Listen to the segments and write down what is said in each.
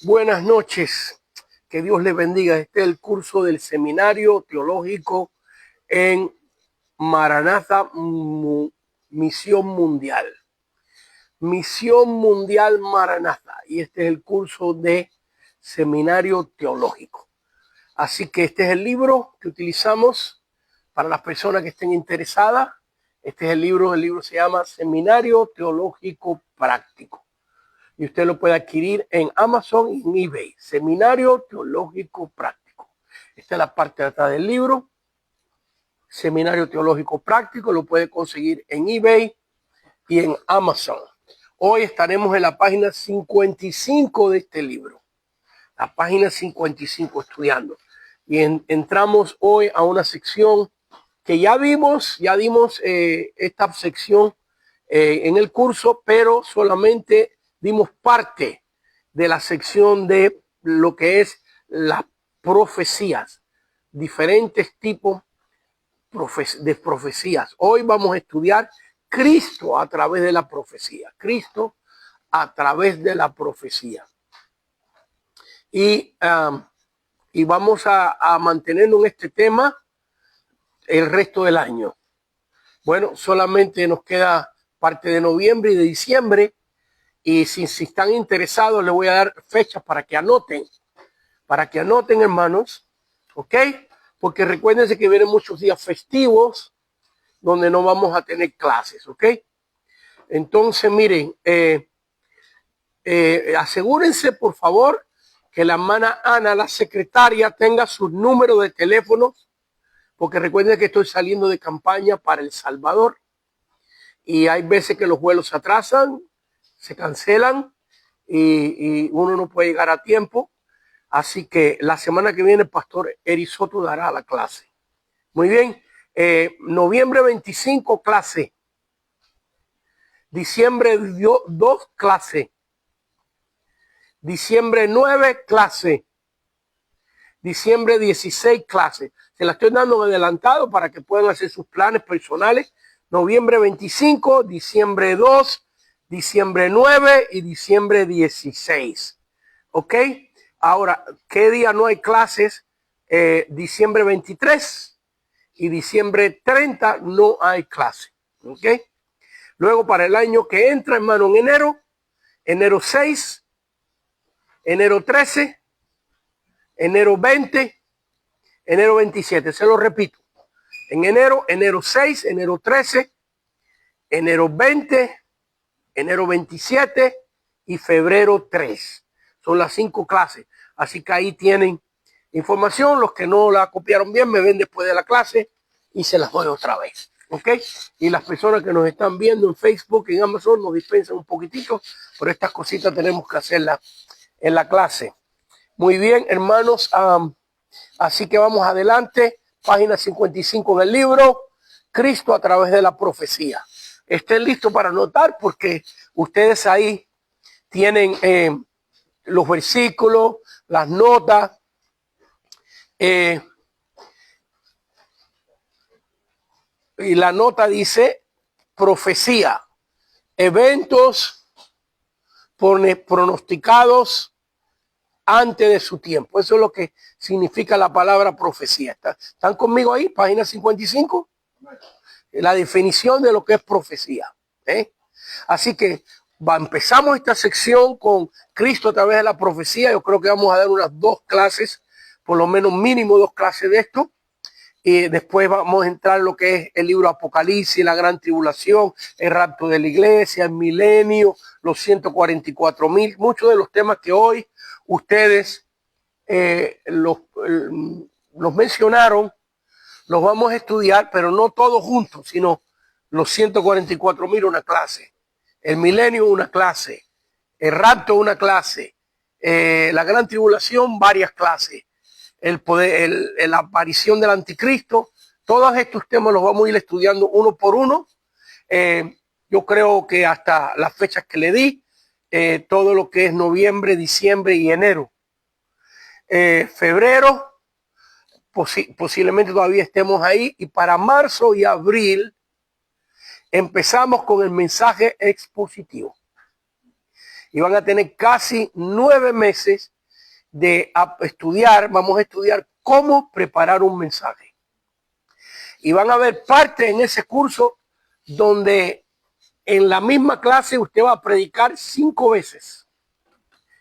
Buenas noches, que Dios les bendiga. Este es el curso del Seminario Teológico en Maranatha Misión Mundial. Misión Mundial Maranatha. Y este es el curso de Seminario Teológico. Así que este es el libro que utilizamos para las personas que estén interesadas. Este es el libro se llama Seminario Teológico Práctico. Y usted lo puede adquirir en Amazon y en eBay. Seminario Teológico Práctico. Esta es la parte de atrás del libro. Seminario Teológico Práctico lo puede conseguir en eBay y en Amazon. Hoy estaremos en la página 55 de este libro. La página 55 estudiando. Y entramos hoy a una sección que ya dimos esta sección en el curso, pero solamente dimos parte de la sección de lo que es las profecías, diferentes tipos de profecías. Hoy vamos a estudiar Cristo a través de la profecía. Cristo a través de la profecía. Y vamos a mantenernos en este tema el resto del año. Bueno, solamente nos queda parte de noviembre y de diciembre. Y si están interesados, les voy a dar fechas para que anoten, hermanos, ¿ok? Porque recuérdense que vienen muchos días festivos donde no vamos a tener clases, ¿ok? Entonces, miren, asegúrense, por favor, que la hermana Ana, la secretaria, tenga sus números de teléfono, porque recuerden que estoy saliendo de campaña para El Salvador y hay veces que los vuelos se atrasan, se cancelan y uno no puede llegar a tiempo. Así que la semana que viene el pastor Eri Soto dará la clase. Muy bien. Noviembre 25 clase. Diciembre 2 clase. Diciembre 9 clase. Diciembre 16 clase. Se la estoy dando en adelantado para que puedan hacer sus planes personales. Noviembre 25, diciembre 2, diciembre 9 y diciembre 16. ¿Ok? Ahora, ¿qué día no hay clases? Diciembre 23 y diciembre 30 no hay clase. ¿Ok? Luego para el año que entra, hermano, en enero 6, enero 13, enero 20, enero 27. Se lo repito. En enero 6, enero 13, enero 20, enero 27 y febrero 3. Son las 5 clases. Así que ahí tienen información. Los que no la copiaron bien me ven después de la clase y se las doy otra vez. ¿Ok? Y las personas que nos están viendo en Facebook, en Amazon, nos dispensan un poquitito, pero estas cositas tenemos que hacerlas en la clase. Muy bien, hermanos. Así que vamos adelante. Página 55 del libro. Cristo a través de la profecía. Estén listos para anotar porque ustedes ahí tienen los versículos, las notas. Y la nota dice profecía, eventos pronosticados antes de su tiempo. Eso es lo que significa la palabra profecía. ¿Están conmigo ahí? Página 55. La definición de lo que es profecía. Así que empezamos esta sección con Cristo a través de la profecía. Yo creo que vamos a dar unas 2 clases, por lo menos mínimo 2 clases de esto. Y después vamos a entrar en lo que es el libro Apocalipsis, la gran tribulación, el rapto de la iglesia, el milenio, los 144,000, muchos de los temas que hoy ustedes los mencionaron, los vamos a estudiar, pero no todos juntos, sino los 144,000 una clase, el milenio una clase, el rapto una clase, la gran tribulación varias clases, el poder, la aparición del anticristo. Todos estos temas los vamos a ir estudiando uno por uno. Yo creo que hasta las fechas que le di, todo lo que es noviembre, diciembre y enero. Febrero, posiblemente todavía estemos ahí, y para marzo y abril empezamos con el mensaje expositivo. y van a tener casi 9 meses de estudiar. Vamos a estudiar cómo preparar un mensaje. Y van a ver parte en ese curso donde en la misma clase usted va a predicar 5 veces.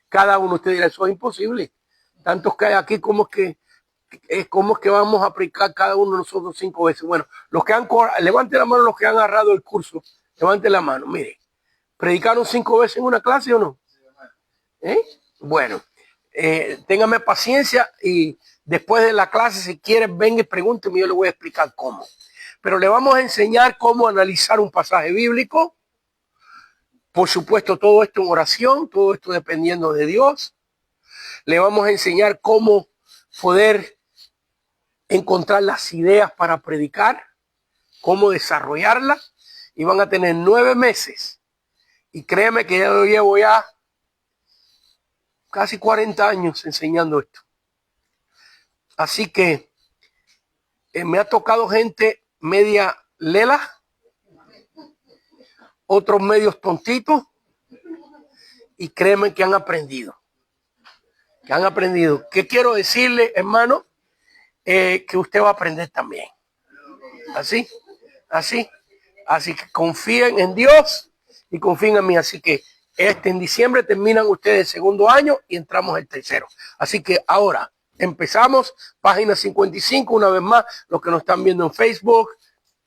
Cada uno. Usted dirá, eso es imposible. Tantos que hay aquí, ¿cómo es que vamos a aplicar cada uno de nosotros 5 veces? Bueno, levante la mano los que han agarrado el curso. Levante la mano. Mire, ¿predicaron 5 veces en una clase o no? Bueno, téngame paciencia y después de la clase, si quieren, venga y pregúnteme, yo le voy a explicar cómo. Pero le vamos a enseñar cómo analizar un pasaje bíblico. Por supuesto, todo esto en oración, todo esto dependiendo de Dios. Le vamos a enseñar cómo poder encontrar las ideas para predicar, cómo desarrollarlas. Y van a tener 9 meses. Y créeme que ya lo llevo ya casi 40 años enseñando esto. Así que me ha tocado gente media lela, otros medios tontitos, y créeme que han aprendido. ¿Qué quiero decirle, hermano? Que usted va a aprender también. Así que confíen en Dios y confíen en mí. Así que en diciembre terminan ustedes el segundo año y entramos el tercero. Así que ahora empezamos, página 55, una vez más, los que nos están viendo en Facebook,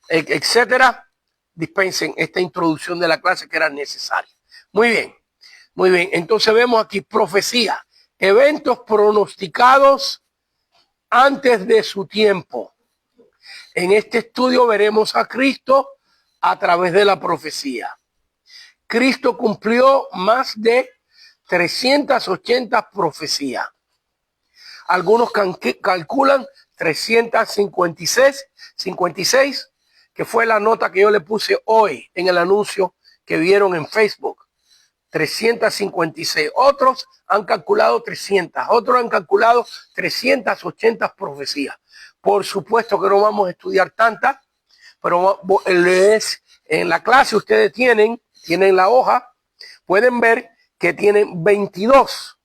etcétera, dispensen esta introducción de la clase que era necesaria. Muy bien. Entonces vemos aquí profecía, eventos pronosticados antes de su tiempo. En este estudio veremos a Cristo a través de la profecía. Cristo cumplió más de 380 profecías. Algunos calculan 356, que fue la nota que yo le puse hoy en el anuncio que vieron en Facebook. 356. Otros han calculado 300. Otros han calculado 380 profecías. Por supuesto que no vamos a estudiar tantas, pero en la clase ustedes tienen la hoja, pueden ver que tienen 22.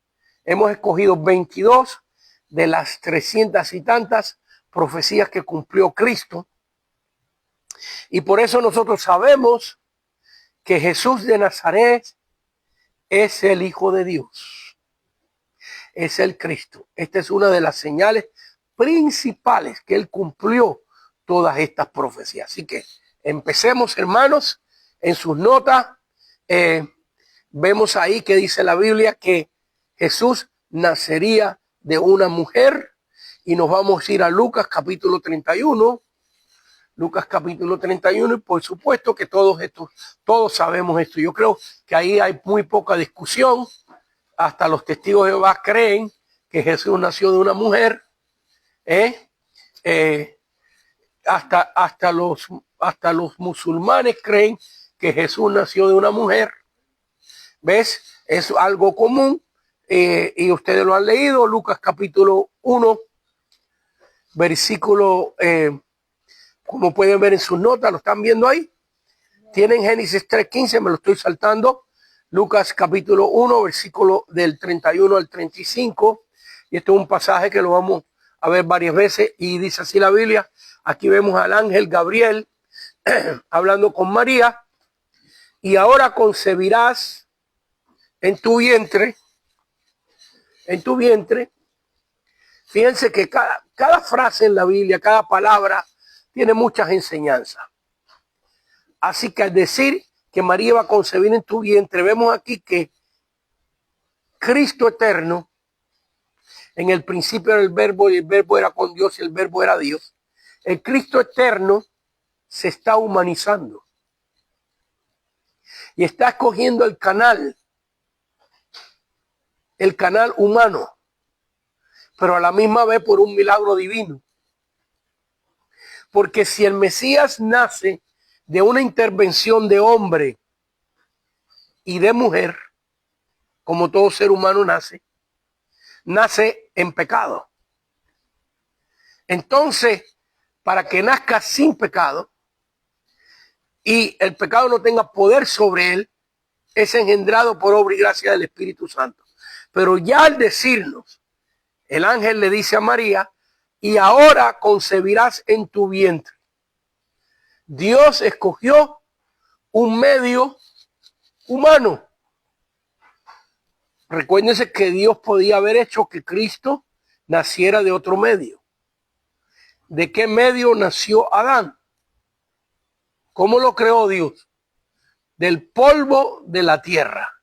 Hemos escogido 22 de las 300 y tantas profecías que cumplió Cristo. Y por eso nosotros sabemos que Jesús de Nazaret es el Hijo de Dios. Es el Cristo. Esta es una de las señales principales que él cumplió todas estas profecías. Así que empecemos, hermanos. En sus notas vemos ahí que dice la Biblia que Jesús nacería de una mujer, y nos vamos a ir a Lucas capítulo 31. Lucas capítulo 31, y por supuesto que todos sabemos esto. Yo creo que ahí hay muy poca discusión. Hasta los testigos de Jehová creen que Jesús nació de una mujer. Hasta los musulmanes creen que Jesús nació de una mujer. ¿Ves? Es algo común, y ustedes lo han leído. Lucas capítulo 1, versículo, como pueden ver en sus notas, lo están viendo ahí. Tienen Génesis 3:15, me lo estoy saltando. Lucas capítulo 1, versículo del 31 al 35. Y este es un pasaje que lo vamos a ver varias veces, y dice así la Biblia. Aquí vemos al ángel Gabriel hablando con María. Y ahora concebirás en tu vientre. Fíjense que cada frase en la Biblia, cada palabra, tiene muchas enseñanzas. Así que al decir que María va a concebir en tu vientre, vemos aquí que Cristo eterno, en el principio era el verbo, y el verbo era con Dios, y el verbo era Dios. El Cristo eterno se está humanizando y está escogiendo el canal humano, pero a la misma vez por un milagro divino. Porque si el Mesías nace de una intervención de hombre y de mujer, como todo ser humano nace en pecado. Entonces, para que nazca sin pecado y el pecado no tenga poder sobre él, es engendrado por obra y gracia del Espíritu Santo. Pero ya al decirnos, el ángel le dice a María, y ahora concebirás en tu vientre. Dios escogió un medio humano. Recuérdense que Dios podía haber hecho que Cristo naciera de otro medio. ¿De qué medio nació Adán? ¿Cómo lo creó Dios? Del polvo de la tierra.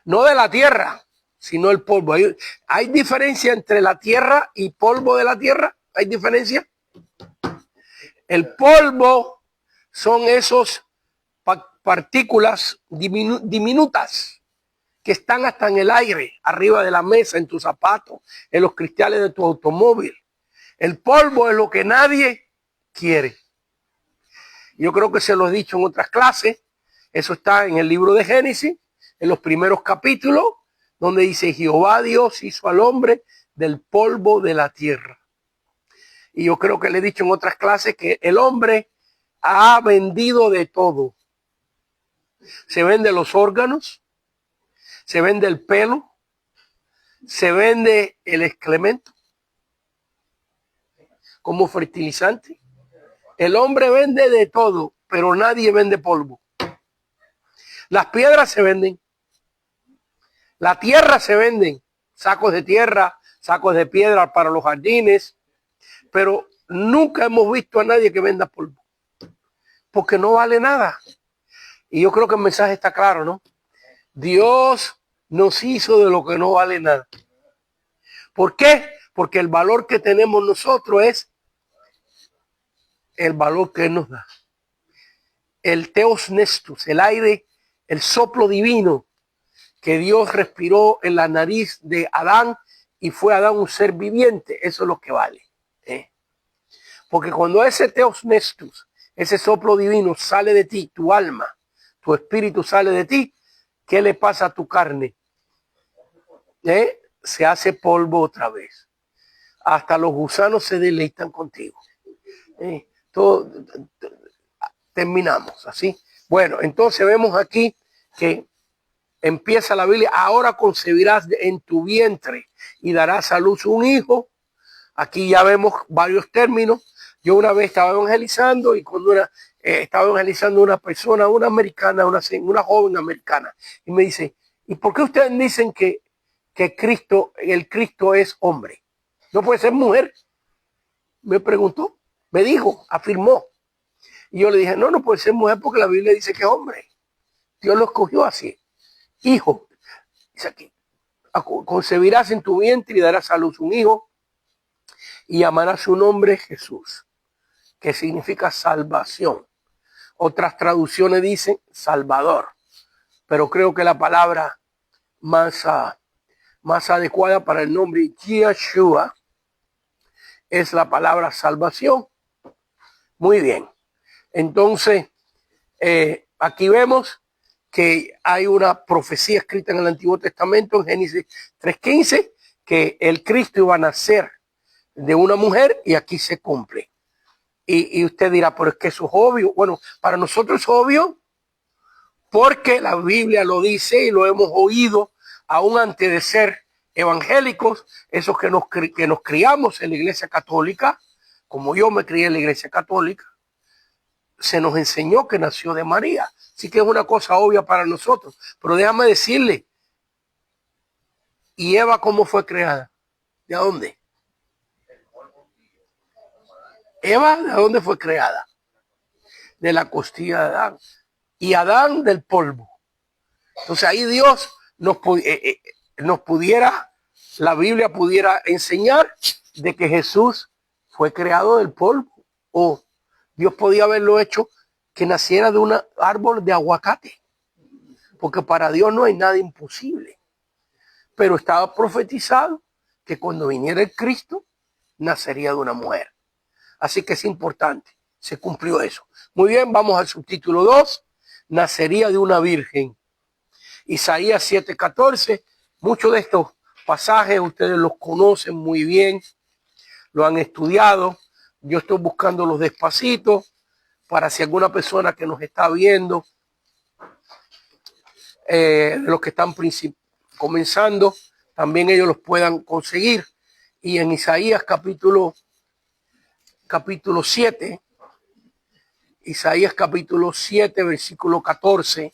No de la tierra, sino el polvo. ¿Hay diferencia entre la tierra y polvo de la tierra? ¿Hay diferencia? El polvo son esos partículas diminutas que están hasta en el aire, arriba de la mesa, en tus zapatos, en los cristales de tu automóvil. El polvo es lo que nadie quiere. Yo creo que se lo he dicho en otras clases. Eso está en el libro de Génesis, en los primeros capítulos, donde dice: Jehová Dios hizo al hombre del polvo de la tierra. Y yo creo que le he dicho en otras clases que el hombre ha vendido de todo. Se vende los órganos, se vende el pelo, se vende el excremento como fertilizante. El hombre vende de todo, pero nadie vende polvo. Las piedras se venden, la tierra se venden, sacos de tierra, sacos de piedra para los jardines, pero nunca hemos visto a nadie que venda polvo, porque no vale nada. Y yo creo que el mensaje está claro, ¿no? Dios nos hizo de lo que no vale nada. ¿Por qué? Porque el valor que tenemos nosotros es el valor que Él nos da. El Theos Nestus, el aire, el soplo divino que Dios respiró en la nariz de Adán y fue Adán un ser viviente. Eso es lo que vale. Porque cuando ese Theos Nestus, ese soplo divino sale de ti, tu alma, tu espíritu sale de ti, ¿qué le pasa a tu carne? Se hace polvo otra vez. Hasta los gusanos se deleitan contigo. Terminamos así. Bueno, entonces vemos aquí que empieza la Biblia: ahora concebirás en tu vientre y darás a luz un hijo. Aquí ya vemos varios términos. Yo una vez estaba evangelizando y cuando estaba evangelizando una persona, una americana, una joven americana, y me dice: ¿y por qué ustedes dicen que el Cristo es hombre? ¿No puede ser mujer? Me preguntó, me dijo, afirmó. Y yo le dije: no puede ser mujer porque la Biblia dice que es hombre. Dios lo escogió así. Hijo, dice aquí: concebirás en tu vientre y darás a luz un hijo y llamarás su nombre Jesús, que significa salvación. Otras traducciones dicen Salvador, pero creo que la palabra más adecuada para el nombre Yeshua es la palabra salvación. Muy bien. Entonces, aquí vemos que hay una profecía escrita en el Antiguo Testamento, en Génesis 3:15, que el Cristo iba a nacer de una mujer, y aquí se cumple. Y usted dirá: pero es que eso es obvio. Bueno, para nosotros es obvio porque la Biblia lo dice y lo hemos oído aún antes de ser evangélicos, esos que nos criamos en la Iglesia Católica, como yo me crié en la Iglesia Católica. Se nos enseñó que nació de María. Así que es una cosa obvia para nosotros. Pero déjame decirle, ¿y Eva cómo fue creada? ¿De dónde? Eva, ¿de dónde fue creada? De la costilla de Adán. Y Adán del polvo. Entonces ahí Dios nos pudiera, la Biblia pudiera enseñar de que Jesús fue creado del polvo. O Dios podía haberlo hecho que naciera de un árbol de aguacate. Porque para Dios no hay nada imposible. Pero estaba profetizado que cuando viniera el Cristo, nacería de una mujer. Así que es importante. Se cumplió eso. Muy bien, vamos al subtítulo 2. Nacería de una virgen. Isaías 7:14. Muchos de estos pasajes ustedes los conocen muy bien. Lo han estudiado. Yo estoy buscándolos despacito para si alguna persona que nos está viendo los que están comenzando, también ellos los puedan conseguir. Y en Isaías capítulo 7, Isaías capítulo 7, versículo 14,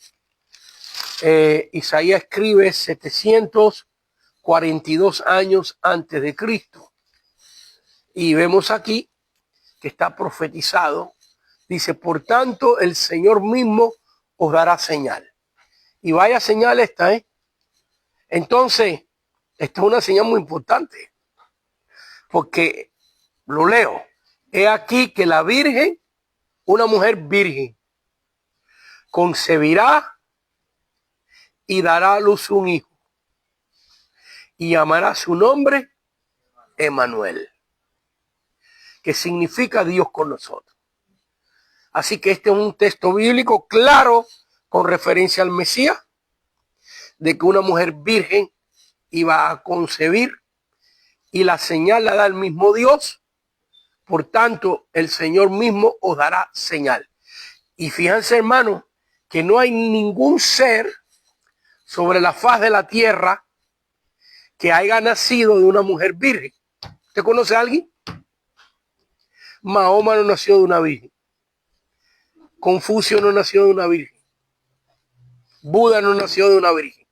Isaías escribe 742 años antes de Cristo. Y vemos aquí que está profetizado. Dice, por tanto, el Señor mismo os dará señal. Y vaya señal esta, ¿eh? Entonces, esta es una señal muy importante. Porque, lo leo, he aquí que la virgen, una mujer virgen, concebirá y dará a luz un hijo. Y llamará su nombre Emmanuel, que significa Dios con nosotros. Así que este es un texto bíblico claro con referencia al Mesías, de que una mujer virgen iba a concebir y la señal la da el mismo Dios. Por tanto, el Señor mismo os dará señal. Y fíjense, hermanos, que no hay ningún ser sobre la faz de la tierra que haya nacido de una mujer virgen. ¿Usted conoce a alguien? Mahoma no nació de una virgen. Confucio no nació de una virgen. Buda no nació de una virgen.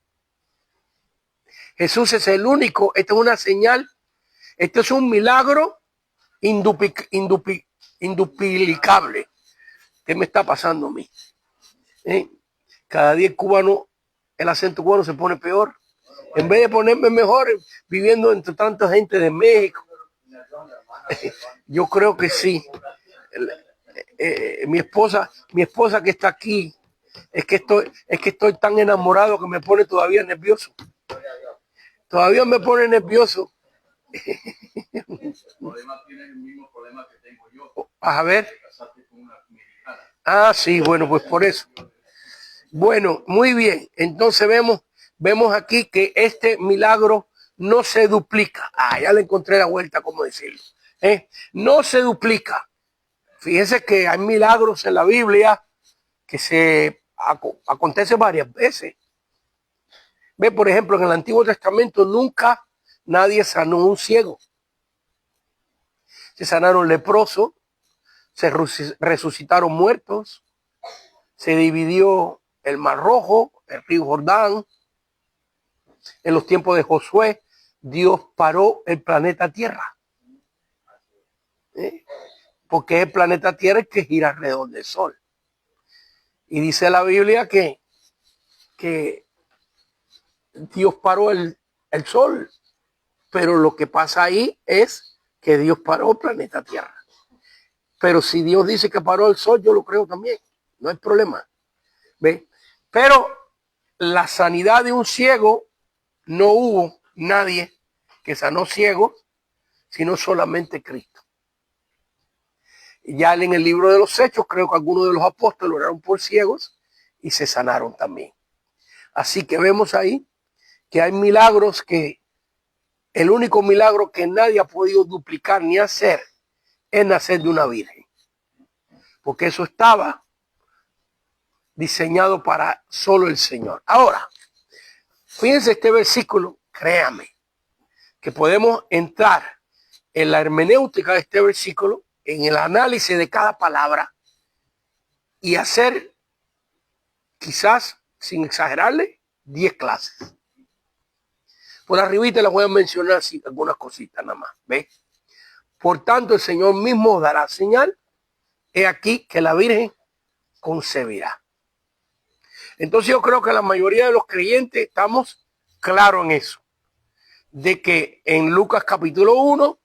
Jesús es el único. Esta es una señal. Esto es un milagro induplicable. ¿Qué me está pasando a mí? Cada día el acento cubano se pone peor. En vez de ponerme mejor viviendo entre tanta gente de México. Yo creo que sí. Mi esposa que está aquí, es que estoy tan enamorado que me pone todavía nervioso. Todavía me pone nervioso. Tienes el mismo problema que tengo yo. A ver. Con una mexicana. Ah, sí, bueno, pues por eso. Bueno, muy bien. Entonces vemos aquí que este milagro no se duplica. Ah, ya le encontré la vuelta, ¿cómo decirlo? No se duplica. Fíjense que hay milagros en la Biblia que se acontecen varias veces. Ve, por ejemplo, en el Antiguo Testamento nunca nadie sanó un ciego. Se sanaron leprosos, se resucitaron muertos, se dividió el Mar Rojo, el río Jordán. En los tiempos de Josué, Dios paró el planeta Tierra. Porque el planeta Tierra es que gira alrededor del Sol. Y dice la Biblia que Dios paró el Sol. Pero lo que pasa ahí es que Dios paró el planeta Tierra. Pero si Dios dice que paró el Sol, yo lo creo también. No hay problema. ¿Ve? Pero la sanidad de un ciego, no hubo nadie que sanó ciegos, sino solamente Cristo. Ya en el libro de los Hechos, creo que algunos de los apóstoles oraron por ciegos y se sanaron también. Así que vemos ahí que hay milagros que el único milagro que nadie ha podido duplicar ni hacer es nacer de una virgen. Porque eso estaba diseñado para solo el Señor. Ahora, fíjense este versículo, créame, que podemos entrar en la hermenéutica de este versículo, en el análisis de cada palabra y hacer, quizás, sin exagerarle, 10 clases. Por arribita les voy a mencionar así, algunas cositas nada más. ¿Ves? Por tanto, el Señor mismo dará señal. He aquí que la Virgen concebirá. Entonces yo creo que la mayoría de los creyentes estamos claros en eso. De que en Lucas capítulo 1,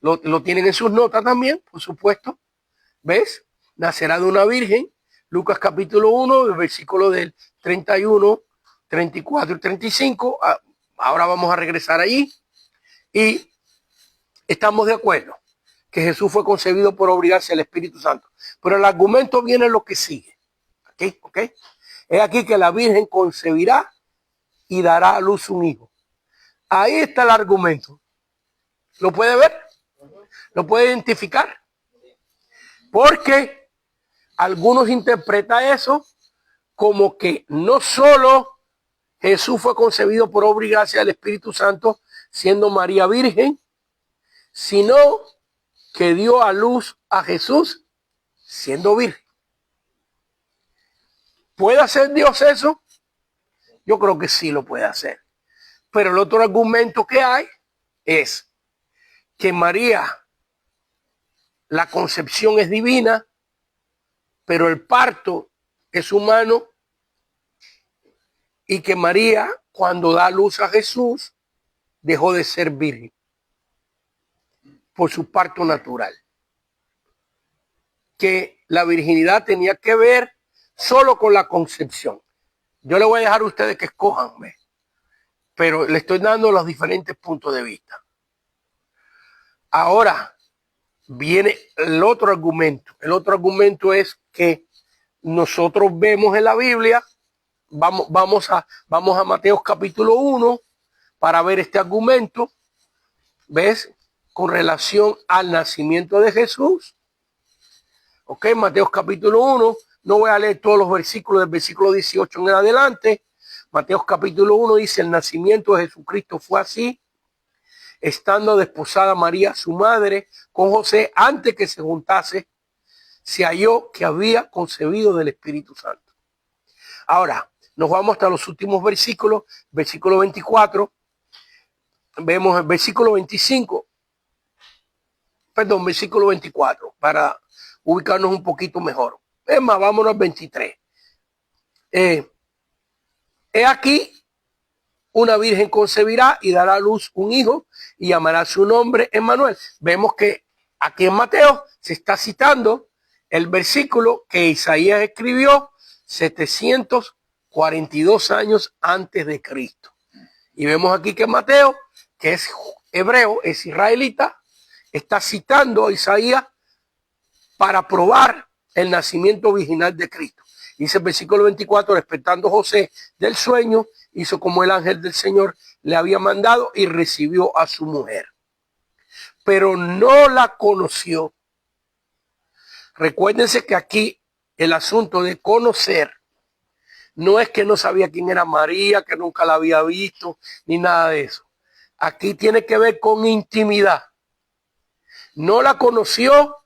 lo tienen en sus notas también, por supuesto. ¿Ves? Nacerá de una virgen. Lucas capítulo 1, el versículo del 31, 34 y 35. Ahora vamos a regresar allí. Y estamos de acuerdo que Jesús fue concebido por obligarse al Espíritu Santo. Pero el argumento viene en lo que sigue. ¿Ok? Es aquí que la Virgen concebirá y dará a luz un hijo. Ahí está el argumento. ¿Lo puede ver? ¿Lo puede identificar? Porque algunos interpretan eso como que no solo Jesús fue concebido por obra y gracia del Espíritu Santo, siendo María virgen, sino que dio a luz a Jesús siendo virgen. ¿Puede hacer Dios eso? Yo creo que sí lo puede hacer. Pero el otro argumento que hay es que María, la concepción es divina, pero el parto es humano, y que María, cuando da luz a Jesús, dejó de ser virgen por su parto natural. Que la virginidad tenía que ver solo con la concepción. Yo le voy a dejar a ustedes que escojan, pero le estoy dando los diferentes puntos de vista. Ahora viene el otro argumento. El otro argumento es que nosotros vemos en la Biblia, vamos a Mateo capítulo 1 para ver este argumento, ¿ves? Con relación al nacimiento de Jesús. Ok, Mateo capítulo 1, no voy a leer todos los versículos del versículo 18 en adelante. Mateo capítulo 1 dice: el nacimiento de Jesucristo fue así, estando desposada María, su madre, con José, antes que se juntase, se halló que había concebido del Espíritu Santo. Ahora, nos vamos hasta los últimos versículos, versículo 24, vemos el versículo 25, versículo 24, para ubicarnos un poquito mejor. Es más, vámonos al 23. He aquí, una virgen concebirá y dará a luz un hijo y llamará su nombre Emmanuel. Vemos que aquí en Mateo se está citando el versículo que Isaías escribió 742 años antes de Cristo. Y vemos aquí que Mateo, que es hebreo, es israelita, está citando a Isaías para probar el nacimiento virginal de Cristo. Dice el versículo 24: despertando José del sueño, hizo como el ángel del Señor le había mandado y recibió a su mujer. Pero no la conoció. Recuérdense que aquí el asunto de conocer no es que no sabía quién era María, que nunca la había visto, ni nada de eso. Aquí tiene que ver con intimidad. No la conoció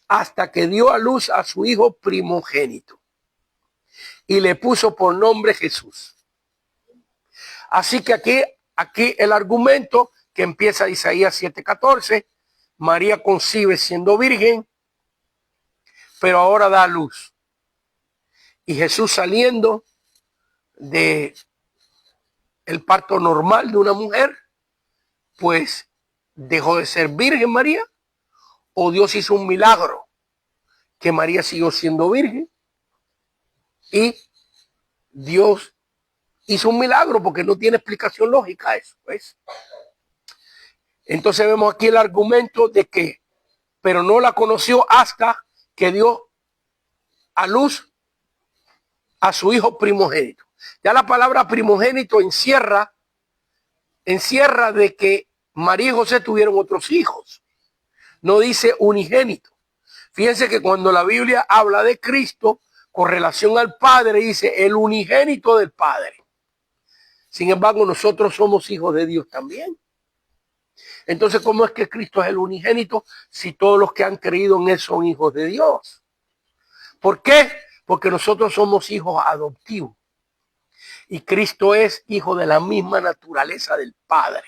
hasta que dio a luz a su hijo primogénito y le puso por nombre Jesús. Así que aquí el argumento que empieza Isaías 7:14, María concibe siendo virgen, pero ahora da a luz. Y Jesús, saliendo de el parto normal de una mujer, pues dejó de ser virgen María, o Dios hizo un milagro que María siguió siendo virgen y Dios hizo un milagro, porque no tiene explicación lógica eso, ¿ves? Entonces vemos aquí el argumento de que, pero no la conoció hasta que dio a luz a su hijo primogénito. Ya la palabra primogénito encierra de que María y José tuvieron otros hijos. No dice unigénito. Fíjense que cuando la Biblia habla de Cristo con relación al Padre, dice el unigénito del Padre. Sin embargo, nosotros somos hijos de Dios también. Entonces, ¿cómo es que Cristo es el unigénito si todos los que han creído en él son hijos de Dios? ¿Por qué? Porque nosotros somos hijos adoptivos. Y Cristo es hijo de la misma naturaleza del Padre,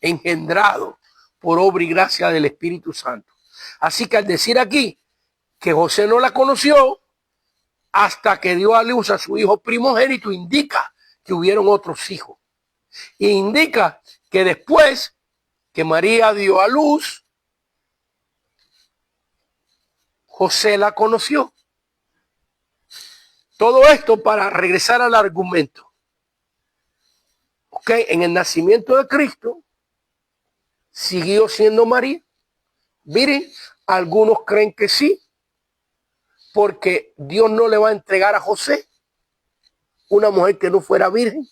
engendrado por obra y gracia del Espíritu Santo. Así que al decir aquí que José no la conoció hasta que dio a luz a su hijo primogénito, indica que hubieron otros hijos. Y indica que después que María dio a luz, José la conoció. Todo esto para regresar al argumento. Ok, en el nacimiento de Cristo siguió siendo María virgen. Algunos creen que sí, porque Dios no le va a entregar a José una mujer que no fuera virgen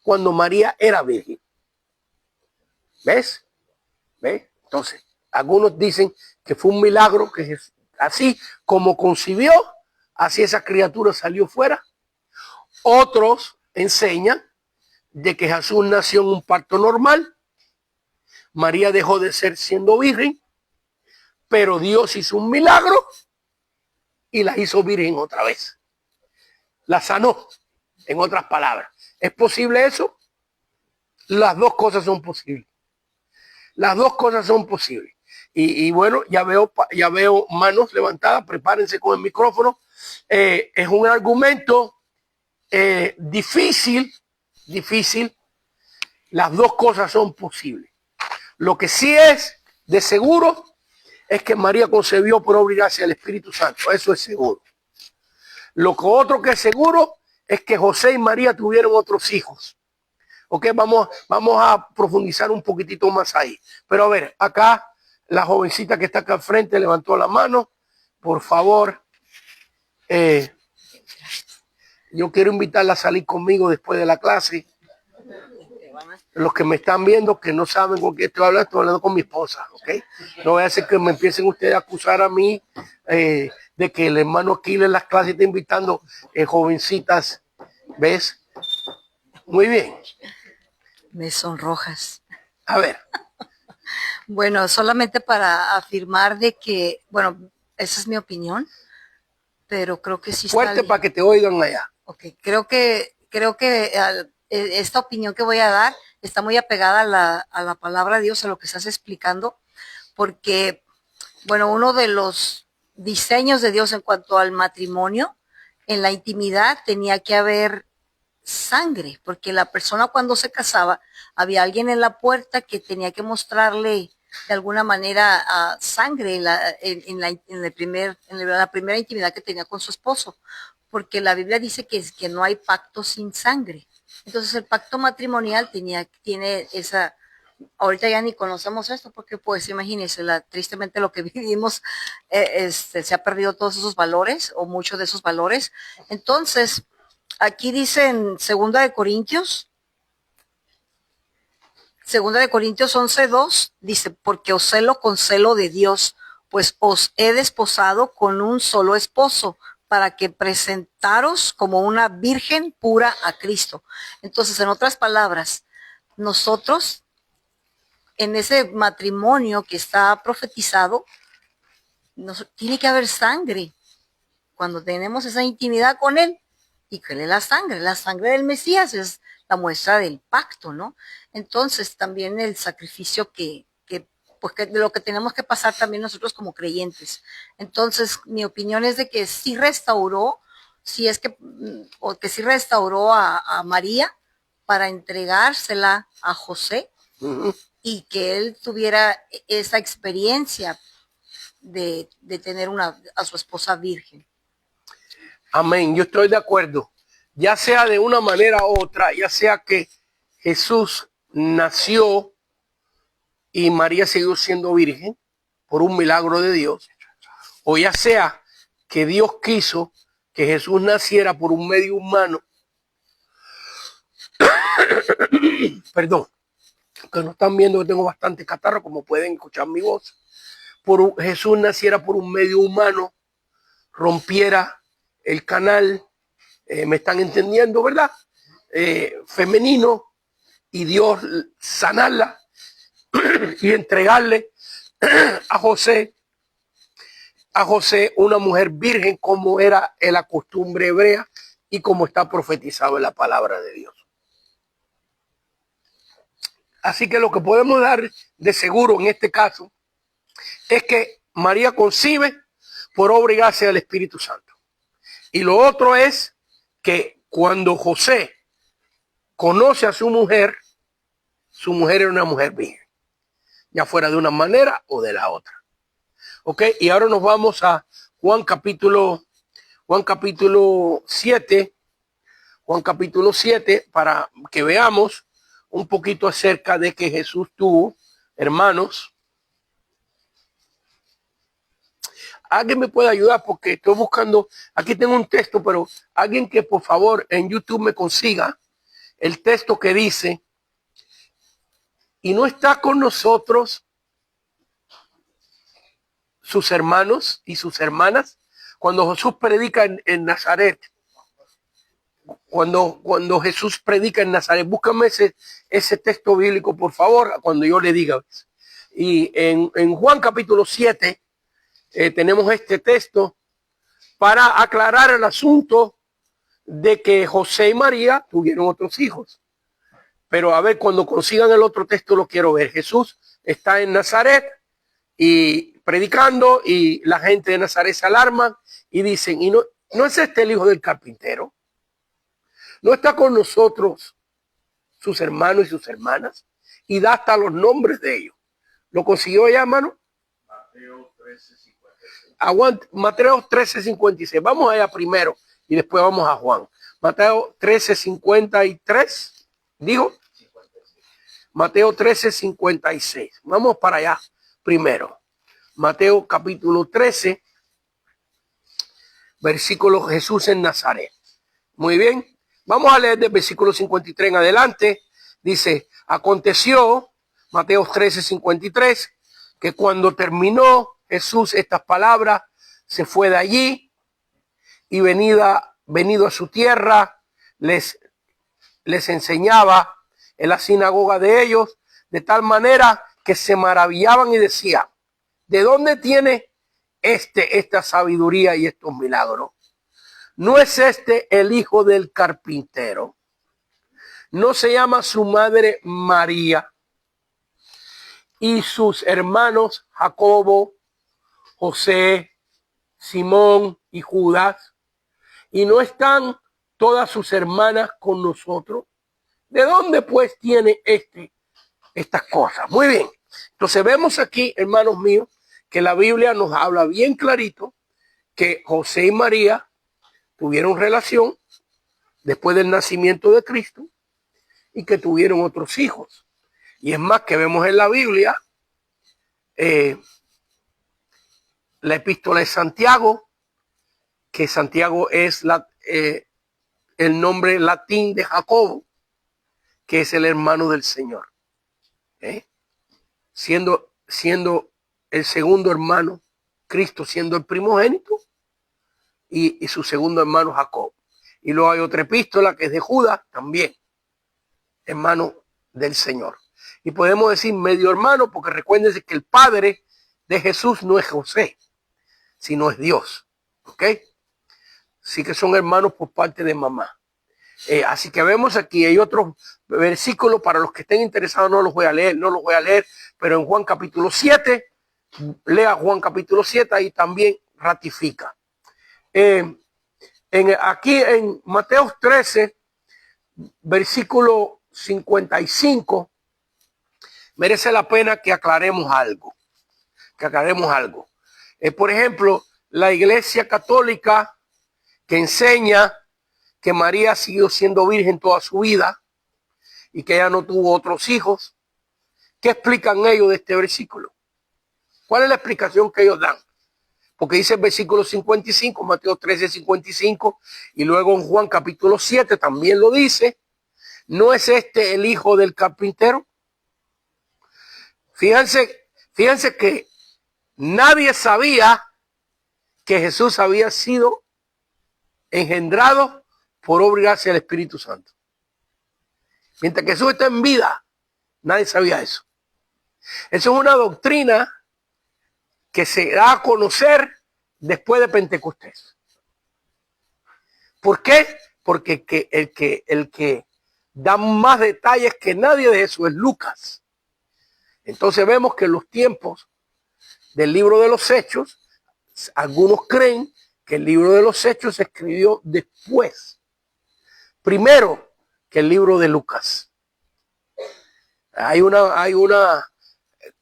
cuando María era virgen. ¿Ves? ¿Ves? Entonces, algunos dicen que fue un milagro, que así como concibió, así esa criatura salió fuera. Otros enseña de que Jesús nació en un parto normal. María dejó de ser siendo virgen, pero Dios hizo un milagro y la hizo virgen otra vez. La sanó, en otras palabras. ¿Es posible eso? Las dos cosas son posibles. Las dos cosas son posibles. Y bueno, ya veo manos levantadas. Prepárense con el micrófono. Es un argumento difícil. Las dos cosas son posibles. Lo que sí es de seguro es que María concebió por obra y gracia del Espíritu Santo. Eso es seguro. Lo que otro que es seguro es que José y María tuvieron otros hijos. Ok, vamos a profundizar un poquitito más ahí. Pero a ver, acá la jovencita que está acá al frente levantó la mano. Por favor, yo quiero invitarla a salir conmigo después de la clase. Los que me están viendo, que no saben con qué estoy hablando con mi esposa, ¿ok? No voy a hacer que me empiecen ustedes a acusar a mí de que el hermano Aquiles en las clases está invitando jovencitas, ¿ves? Muy bien. Me sonrojas. A ver. Bueno, solamente para afirmar de que, bueno, esa es mi opinión, pero creo que sí está fuerte para que te oigan allá. Ok, creo que esta opinión que voy a dar está muy apegada a la palabra de Dios, a lo que estás explicando, porque, bueno, uno de los diseños de Dios en cuanto al matrimonio, en la intimidad tenía que haber sangre, porque la persona cuando se casaba, había alguien en la puerta que tenía que mostrarle de alguna manera sangre en la primera intimidad que tenía con su esposo, porque la Biblia dice que no hay pacto sin sangre. Entonces el pacto matrimonial tiene esa, ahorita ya ni conocemos esto, porque pues imagínense, tristemente lo que vivimos, se ha perdido todos esos valores, o muchos de esos valores. Entonces, aquí dice en 2 Corintios 11:2, dice, porque os celo con celo de Dios, pues os he desposado con un solo esposo, para que presentaros como una virgen pura a Cristo. Entonces, en otras palabras, nosotros, en ese matrimonio que está profetizado, tiene que haber sangre. Cuando tenemos esa intimidad con Él, y que es la sangre del Mesías es la muestra del pacto, ¿no? Entonces también el sacrificio que de lo que tenemos que pasar también nosotros como creyentes. Entonces mi opinión es de que sí restauró, sí restauró a María para entregársela a José, y que él tuviera esa experiencia de tener a su esposa virgen. Amén, yo estoy de acuerdo. Ya sea de una manera u otra, ya sea que Jesús nació y María siguió siendo virgen por un milagro de Dios, o ya sea que Dios quiso que Jesús naciera por un medio humano, perdón, que no están viendo que tengo bastante catarro, como pueden escuchar mi voz, Jesús naciera por un medio humano, rompiera el canal, me están entendiendo, ¿verdad? Femenino, y Dios sanarla y entregarle a José una mujer virgen, como era en la costumbre hebrea y como está profetizado en la palabra de Dios. Así que lo que podemos dar de seguro en este caso es que María concibe por obra y gracia del Espíritu Santo. Y lo otro es que cuando José conoce a su mujer era una mujer virgen, ya fuera de una manera o de la otra. Ok, y ahora nos vamos a Juan capítulo 7, para que veamos un poquito acerca de que Jesús tuvo hermanos. Alguien me puede ayudar porque estoy buscando, aquí tengo un texto, pero alguien que por favor en YouTube me consiga el texto que dice, y no está con nosotros sus hermanos y sus hermanas. Cuando Jesús predica en Nazaret, cuando Jesús predica en Nazaret. Búscame ese texto bíblico, por favor, cuando yo le diga. Y en Juan capítulo 7 tenemos este texto para aclarar el asunto de que José y María tuvieron otros hijos. Pero a ver, cuando consigan el otro texto lo quiero ver. Jesús está en Nazaret y predicando, y la gente de Nazaret se alarma y dicen, ¿y no es este el hijo del carpintero? ¿No está con nosotros sus hermanos y sus hermanas? Y da hasta los nombres de ellos. ¿Lo consiguió ya, hermano? Mateo 13:56. Aguante, Mateo 13:56. Vamos allá primero y después vamos a Juan. Mateo 13:53. Digo, 56. Mateo 13:56. Vamos para allá primero. Mateo capítulo 13, versículo Jesús en Nazaret. Muy bien. Vamos a leer del versículo 53 en adelante. Dice, aconteció, Mateo 13:53, que cuando terminó Jesús estas palabras, se fue de allí y venido a su tierra, les enseñaba en la sinagoga de ellos, de tal manera que se maravillaban y decían, ¿de dónde tiene esta sabiduría y estos milagros? ¿No es este el hijo del carpintero? ¿No se llama su madre María y sus hermanos Jacobo, José, Simón y Judas? ¿Y no están todas sus hermanas con nosotros? ¿De dónde pues tiene estas cosas? Muy bien. Entonces vemos aquí, hermanos míos, que la Biblia nos habla bien clarito que José y María tuvieron relación después del nacimiento de Cristo y que tuvieron otros hijos. Y es más que vemos en la Biblia, la epístola de Santiago, que Santiago es el nombre latín de Jacobo, que es el hermano del Señor. Siendo el segundo hermano, Cristo siendo el primogénito, y su segundo hermano Jacob. Y luego hay otra epístola que es de Judas, también hermano del Señor. Y podemos decir medio hermano, porque recuérdense que el padre de Jesús no es José, sino es Dios. ¿Ok? Sí que son hermanos por parte de mamá. Así que vemos aquí, hay otros versículos para los que estén interesados, no los voy a leer, pero en Juan capítulo 7, lea Juan capítulo 7, ahí también ratifica. Aquí en Mateo 13, versículo 55, merece la pena que aclaremos algo. Por ejemplo, la Iglesia Católica, que enseña que María siguió siendo virgen toda su vida y que ella no tuvo otros hijos. ¿Qué explican ellos de este versículo? ¿Cuál es la explicación que ellos dan? Porque dice el versículo 55, Mateo 13:55, y luego en Juan capítulo 7 también lo dice. ¿No es este el hijo del carpintero? Fíjense que nadie sabía que Jesús había sido engendrado por obra y gracia del Espíritu Santo. Mientras que Jesús está en vida, nadie sabía eso. Eso es una doctrina que se da a conocer después de Pentecostés. ¿Por qué? Porque el que da más detalles que nadie de eso es Lucas. Entonces vemos que en los tiempos del libro de los Hechos, algunos creen que el libro de los Hechos se escribió después, primero que el libro de Lucas. Hay una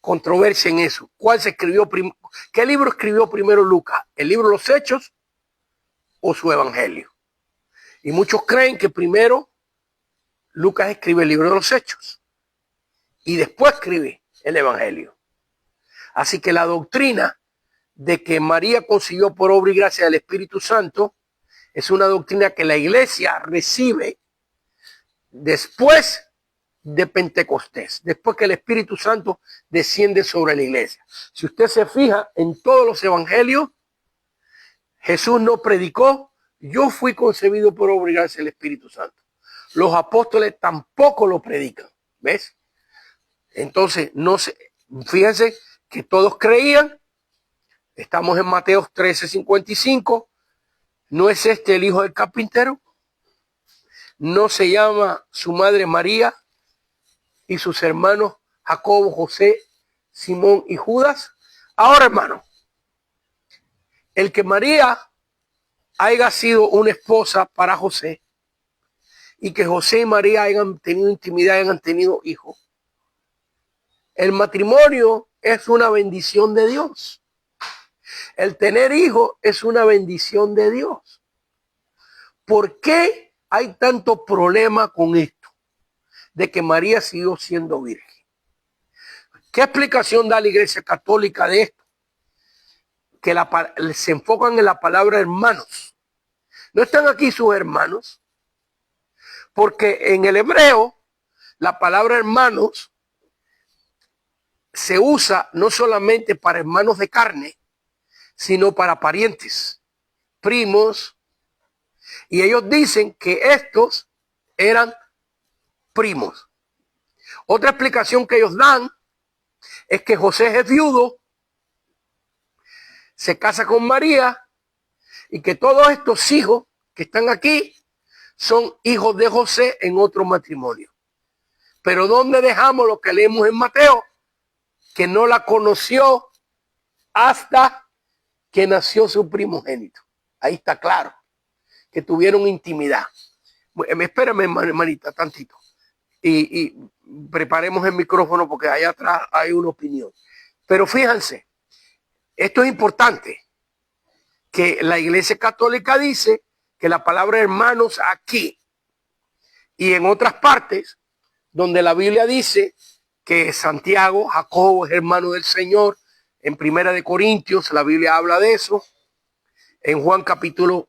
controversia en eso. ¿Cuál se escribió primero? ¿Qué libro escribió primero Lucas? ¿El libro de los Hechos o su evangelio? Y muchos creen que primero Lucas escribe el libro de los Hechos y después escribe el evangelio. Así que la doctrina de que María concibió por obra y gracia del Espíritu Santo es una doctrina que la iglesia recibe después de Pentecostés, después que el Espíritu Santo desciende sobre la iglesia. Si usted se fija en todos los evangelios, Jesús no predicó yo fui concebido por obra y gracia del Espíritu Santo. Los apóstoles tampoco lo predican, ¿ves? Entonces, no sé, fíjense que todos creían. Estamos en Mateo 13:55. ¿No es este el hijo del carpintero? ¿No se llama su madre María y sus hermanos Jacobo, José, Simón y Judas? Ahora, hermano, el que María haya sido una esposa para José y que José y María hayan tenido intimidad, hayan tenido hijos, el matrimonio es una bendición de Dios. El tener hijos es una bendición de Dios. ¿Por qué hay tanto problema con esto? De que María siguió siendo virgen. ¿Qué explicación da la Iglesia Católica de esto? Que se enfocan en la palabra hermanos. No están aquí sus hermanos, porque en el hebreo la palabra hermanos se usa no solamente para hermanos de carne, sino para parientes, primos, y ellos dicen que estos eran primos. Otra explicación que ellos dan es que José es viudo, se casa con María y que todos estos hijos que están aquí son hijos de José en otro matrimonio. Pero ¿dónde dejamos lo que leemos en Mateo? Que no la conoció hasta que nació su primogénito. Ahí está claro que tuvieron intimidad. Espérame, hermanita, tantito. Y preparemos el micrófono porque allá atrás hay una opinión. Pero fíjense, esto es importante, que la Iglesia Católica dice que la palabra hermanos aquí y en otras partes donde la Biblia dice que Santiago, Jacobo es hermano del Señor, en Primera de Corintios la Biblia habla de eso, en Juan capítulo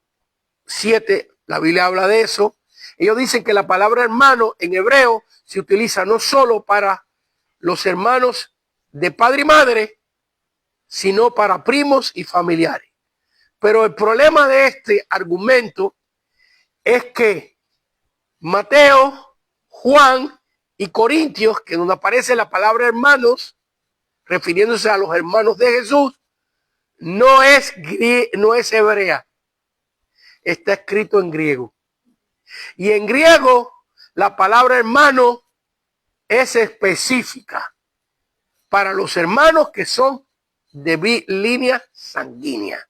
7 la Biblia habla de eso. Ellos dicen que la palabra hermano en hebreo se utiliza no solo para los hermanos de padre y madre, sino para primos y familiares. Pero el problema de este argumento es que Mateo, Juan y Corintios, que donde aparece la palabra hermanos, refiriéndose a los hermanos de Jesús, no es hebrea, está escrito en griego. Y en griego la palabra hermano es específica para los hermanos que son de línea sanguínea.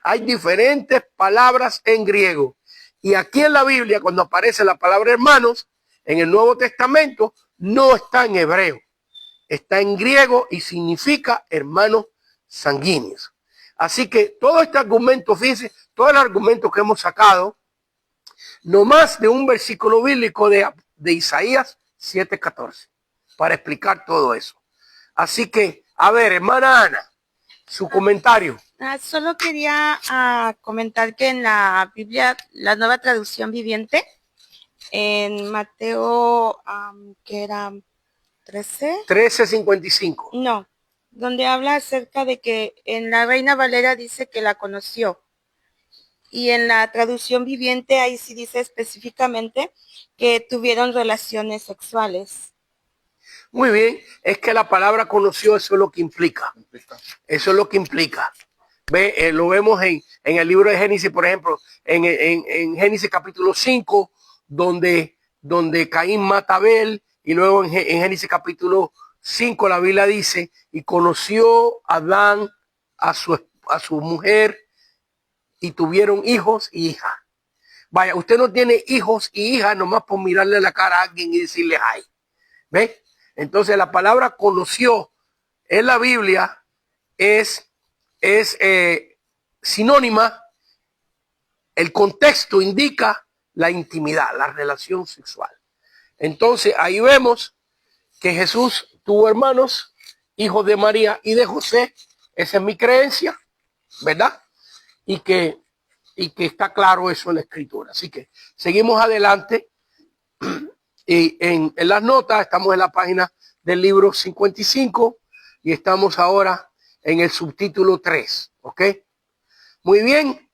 Hay diferentes palabras en griego. Y aquí en la Biblia, cuando aparece la palabra hermanos, en el Nuevo Testamento, no está en hebreo. Está en griego y significa hermanos sanguíneos. Así que todo este argumento, fíjense, todo el argumento que hemos sacado, no más de un versículo bíblico de Isaías 7:14, para explicar todo eso. Así que, a ver, hermana Ana, su comentario. Solo quería comentar que en la Biblia, la Nueva Traducción Viviente, en Mateo, que era 13:55. No, donde habla acerca de que en la Reina Valera dice que la conoció. Y en la Traducción Viviente ahí sí dice específicamente que tuvieron relaciones sexuales. Muy bien, es que la palabra conoció, eso es lo que implica. Eso es lo que implica. Ve, lo vemos en el libro de Génesis, por ejemplo, en Génesis capítulo 5, donde Caín mata a Abel, y luego en Génesis capítulo 5 la Biblia dice, y conoció Adán a su mujer, y tuvieron hijos y hijas. Vaya, usted no tiene hijos y hijas nomás por mirarle la cara a alguien y decirle ay. ¿Ve? Entonces la palabra conoció en la Biblia es sinónima. El contexto indica la intimidad, la relación sexual. Entonces ahí vemos que Jesús tuvo hermanos, hijos de María y de José. Esa es mi creencia, ¿verdad? Y que está claro eso en la escritura. Así que seguimos adelante. Y en las notas estamos en la página del libro 55 y estamos ahora en el subtítulo 3. ¿Ok? Muy bien.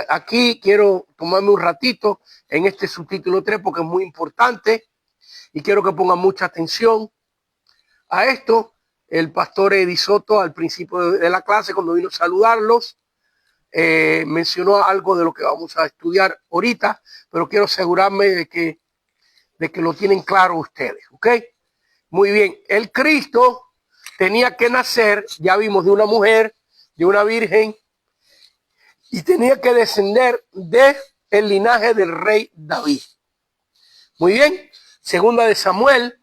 aquí quiero tomarme un ratito en este subtítulo 3 porque es muy importante y quiero que pongan mucha atención a esto. El pastor Eddie Soto al principio de la clase, cuando vino a saludarlos, mencionó algo de lo que vamos a estudiar ahorita, pero quiero asegurarme de que lo tienen claro ustedes, ¿ok? Muy bien, el Cristo tenía que nacer, ya vimos, de una mujer, de una virgen, y tenía que descender de el linaje del rey David. Muy bien, segunda de Samuel,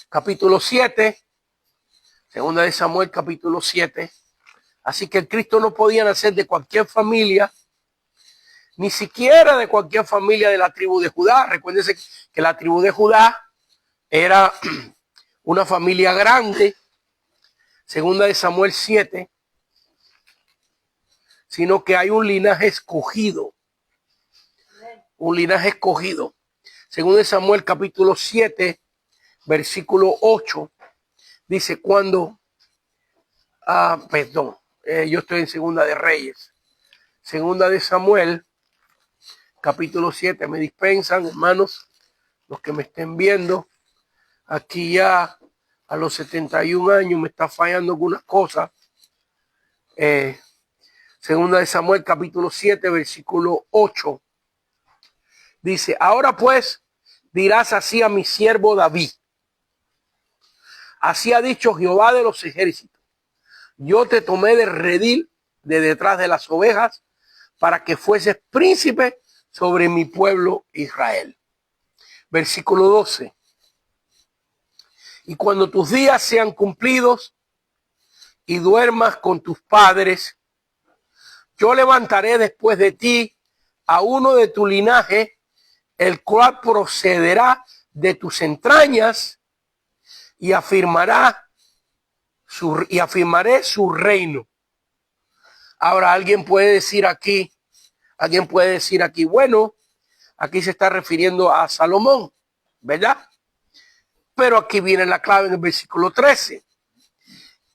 capítulo 7, segunda de Samuel, capítulo 7. Así que el Cristo no podía nacer de cualquier familia, ni siquiera de cualquier familia de la tribu de Judá. Recuérdense que la tribu de Judá era una familia grande, segunda de Samuel 7, sino que hay un linaje escogido. Un linaje escogido. Segunda de Samuel capítulo 7, versículo 8, dice cuando, yo estoy en segunda de Reyes. Segunda de Samuel capítulo 7, me dispensan, hermanos, los que me estén viendo. Aquí ya a los 71 años me está fallando algunas cosas. Segunda de Samuel capítulo 7 versículo 8 dice: ahora pues dirás así a mi siervo David: así ha dicho Jehová de los ejércitos, yo te tomé de redil de detrás de las ovejas para que fueses príncipe sobre mi pueblo Israel. Versículo 12: y cuando tus días sean cumplidos y duermas con tus padres, yo levantaré después de ti a uno de tu linaje, el cual procederá de tus entrañas, y afirmaré su reino. Ahora alguien puede decir aquí, bueno, aquí se está refiriendo a Salomón, ¿verdad? Pero aquí viene la clave en el versículo 13.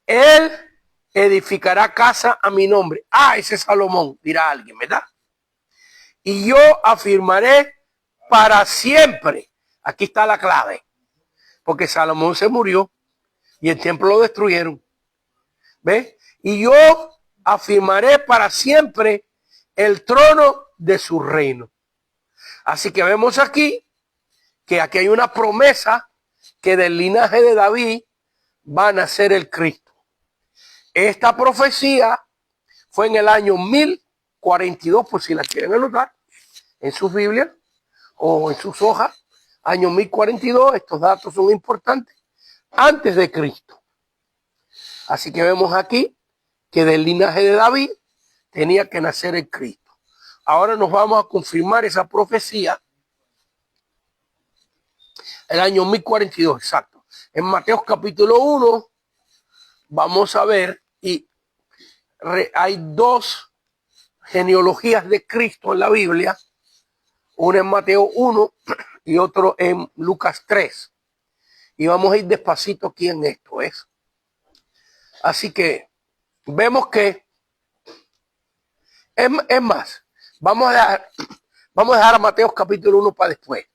Él edificará casa a mi nombre. Ese es Salomón, dirá alguien, ¿verdad? Y yo afirmaré para siempre. Aquí está la clave. Porque Salomón se murió y el templo lo destruyeron. ¿Ves? Y yo afirmaré para siempre el trono de su reino. Así que vemos aquí que aquí hay una promesa que del linaje de David va a nacer el Cristo. Esta profecía fue en el año 1042, por si la quieren anotar en sus Biblias o en sus hojas. Año 1042, estos datos son importantes, antes de Cristo. Así que vemos aquí que del linaje de David tenía que nacer el Cristo. Ahora nos vamos a confirmar esa profecía. El año 1042, exacto. En Mateo capítulo 1 vamos a ver, y hay dos genealogías de Cristo en la Biblia, una en Mateo 1 y otro en Lucas 3. Y vamos a ir despacito aquí en esto, ¿es? Así que vemos que es más, vamos a dejar a Mateo capítulo 1 para después.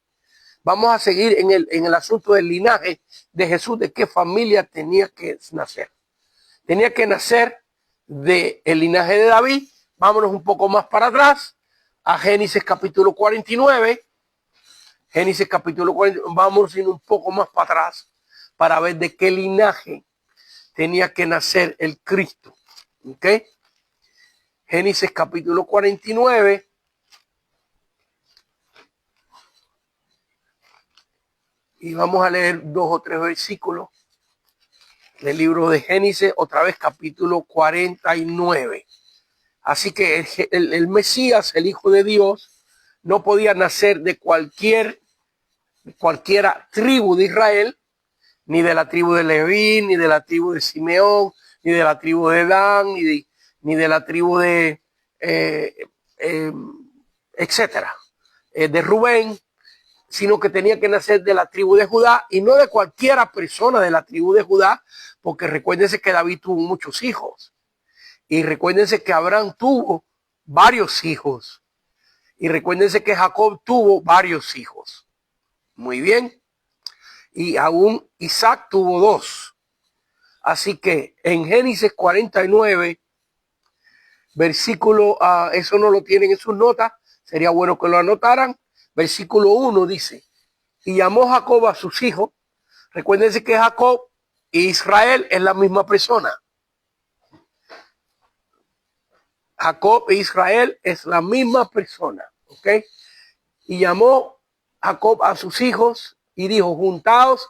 Vamos a seguir en el asunto del linaje de Jesús, de qué familia tenía que nacer. Tenía que nacer del linaje de David. Vámonos un poco más para atrás, a Génesis capítulo 49. Génesis capítulo 49, vamos a ir un poco más para atrás para ver de qué linaje tenía que nacer el Cristo. ¿Ok? Génesis capítulo 49. Y vamos a leer 2 o 3 versículos del libro de Génesis, otra vez capítulo 49. Así que el Mesías, el Hijo de Dios, no podía nacer de cualquiera tribu de Israel, ni de la tribu de Leví, ni de la tribu de Simeón, ni de la tribu de Dan, ni de la tribu de etcétera, de Rubén, sino que tenía que nacer de la tribu de Judá, y no de cualquiera persona de la tribu de Judá, porque recuérdense que David tuvo muchos hijos, y recuérdense que Abraham tuvo varios hijos. Y recuérdense que Jacob tuvo varios hijos. Muy bien. Y aún Isaac tuvo 2. Así que en Génesis 49, versículo, eso no lo tienen en sus notas, sería bueno que lo anotaran. Versículo 1 dice, y llamó Jacob a sus hijos. Recuérdense que Jacob e Israel es la misma persona. Jacob e Israel es la misma persona, ¿ok? Y llamó Jacob a sus hijos y dijo, juntaos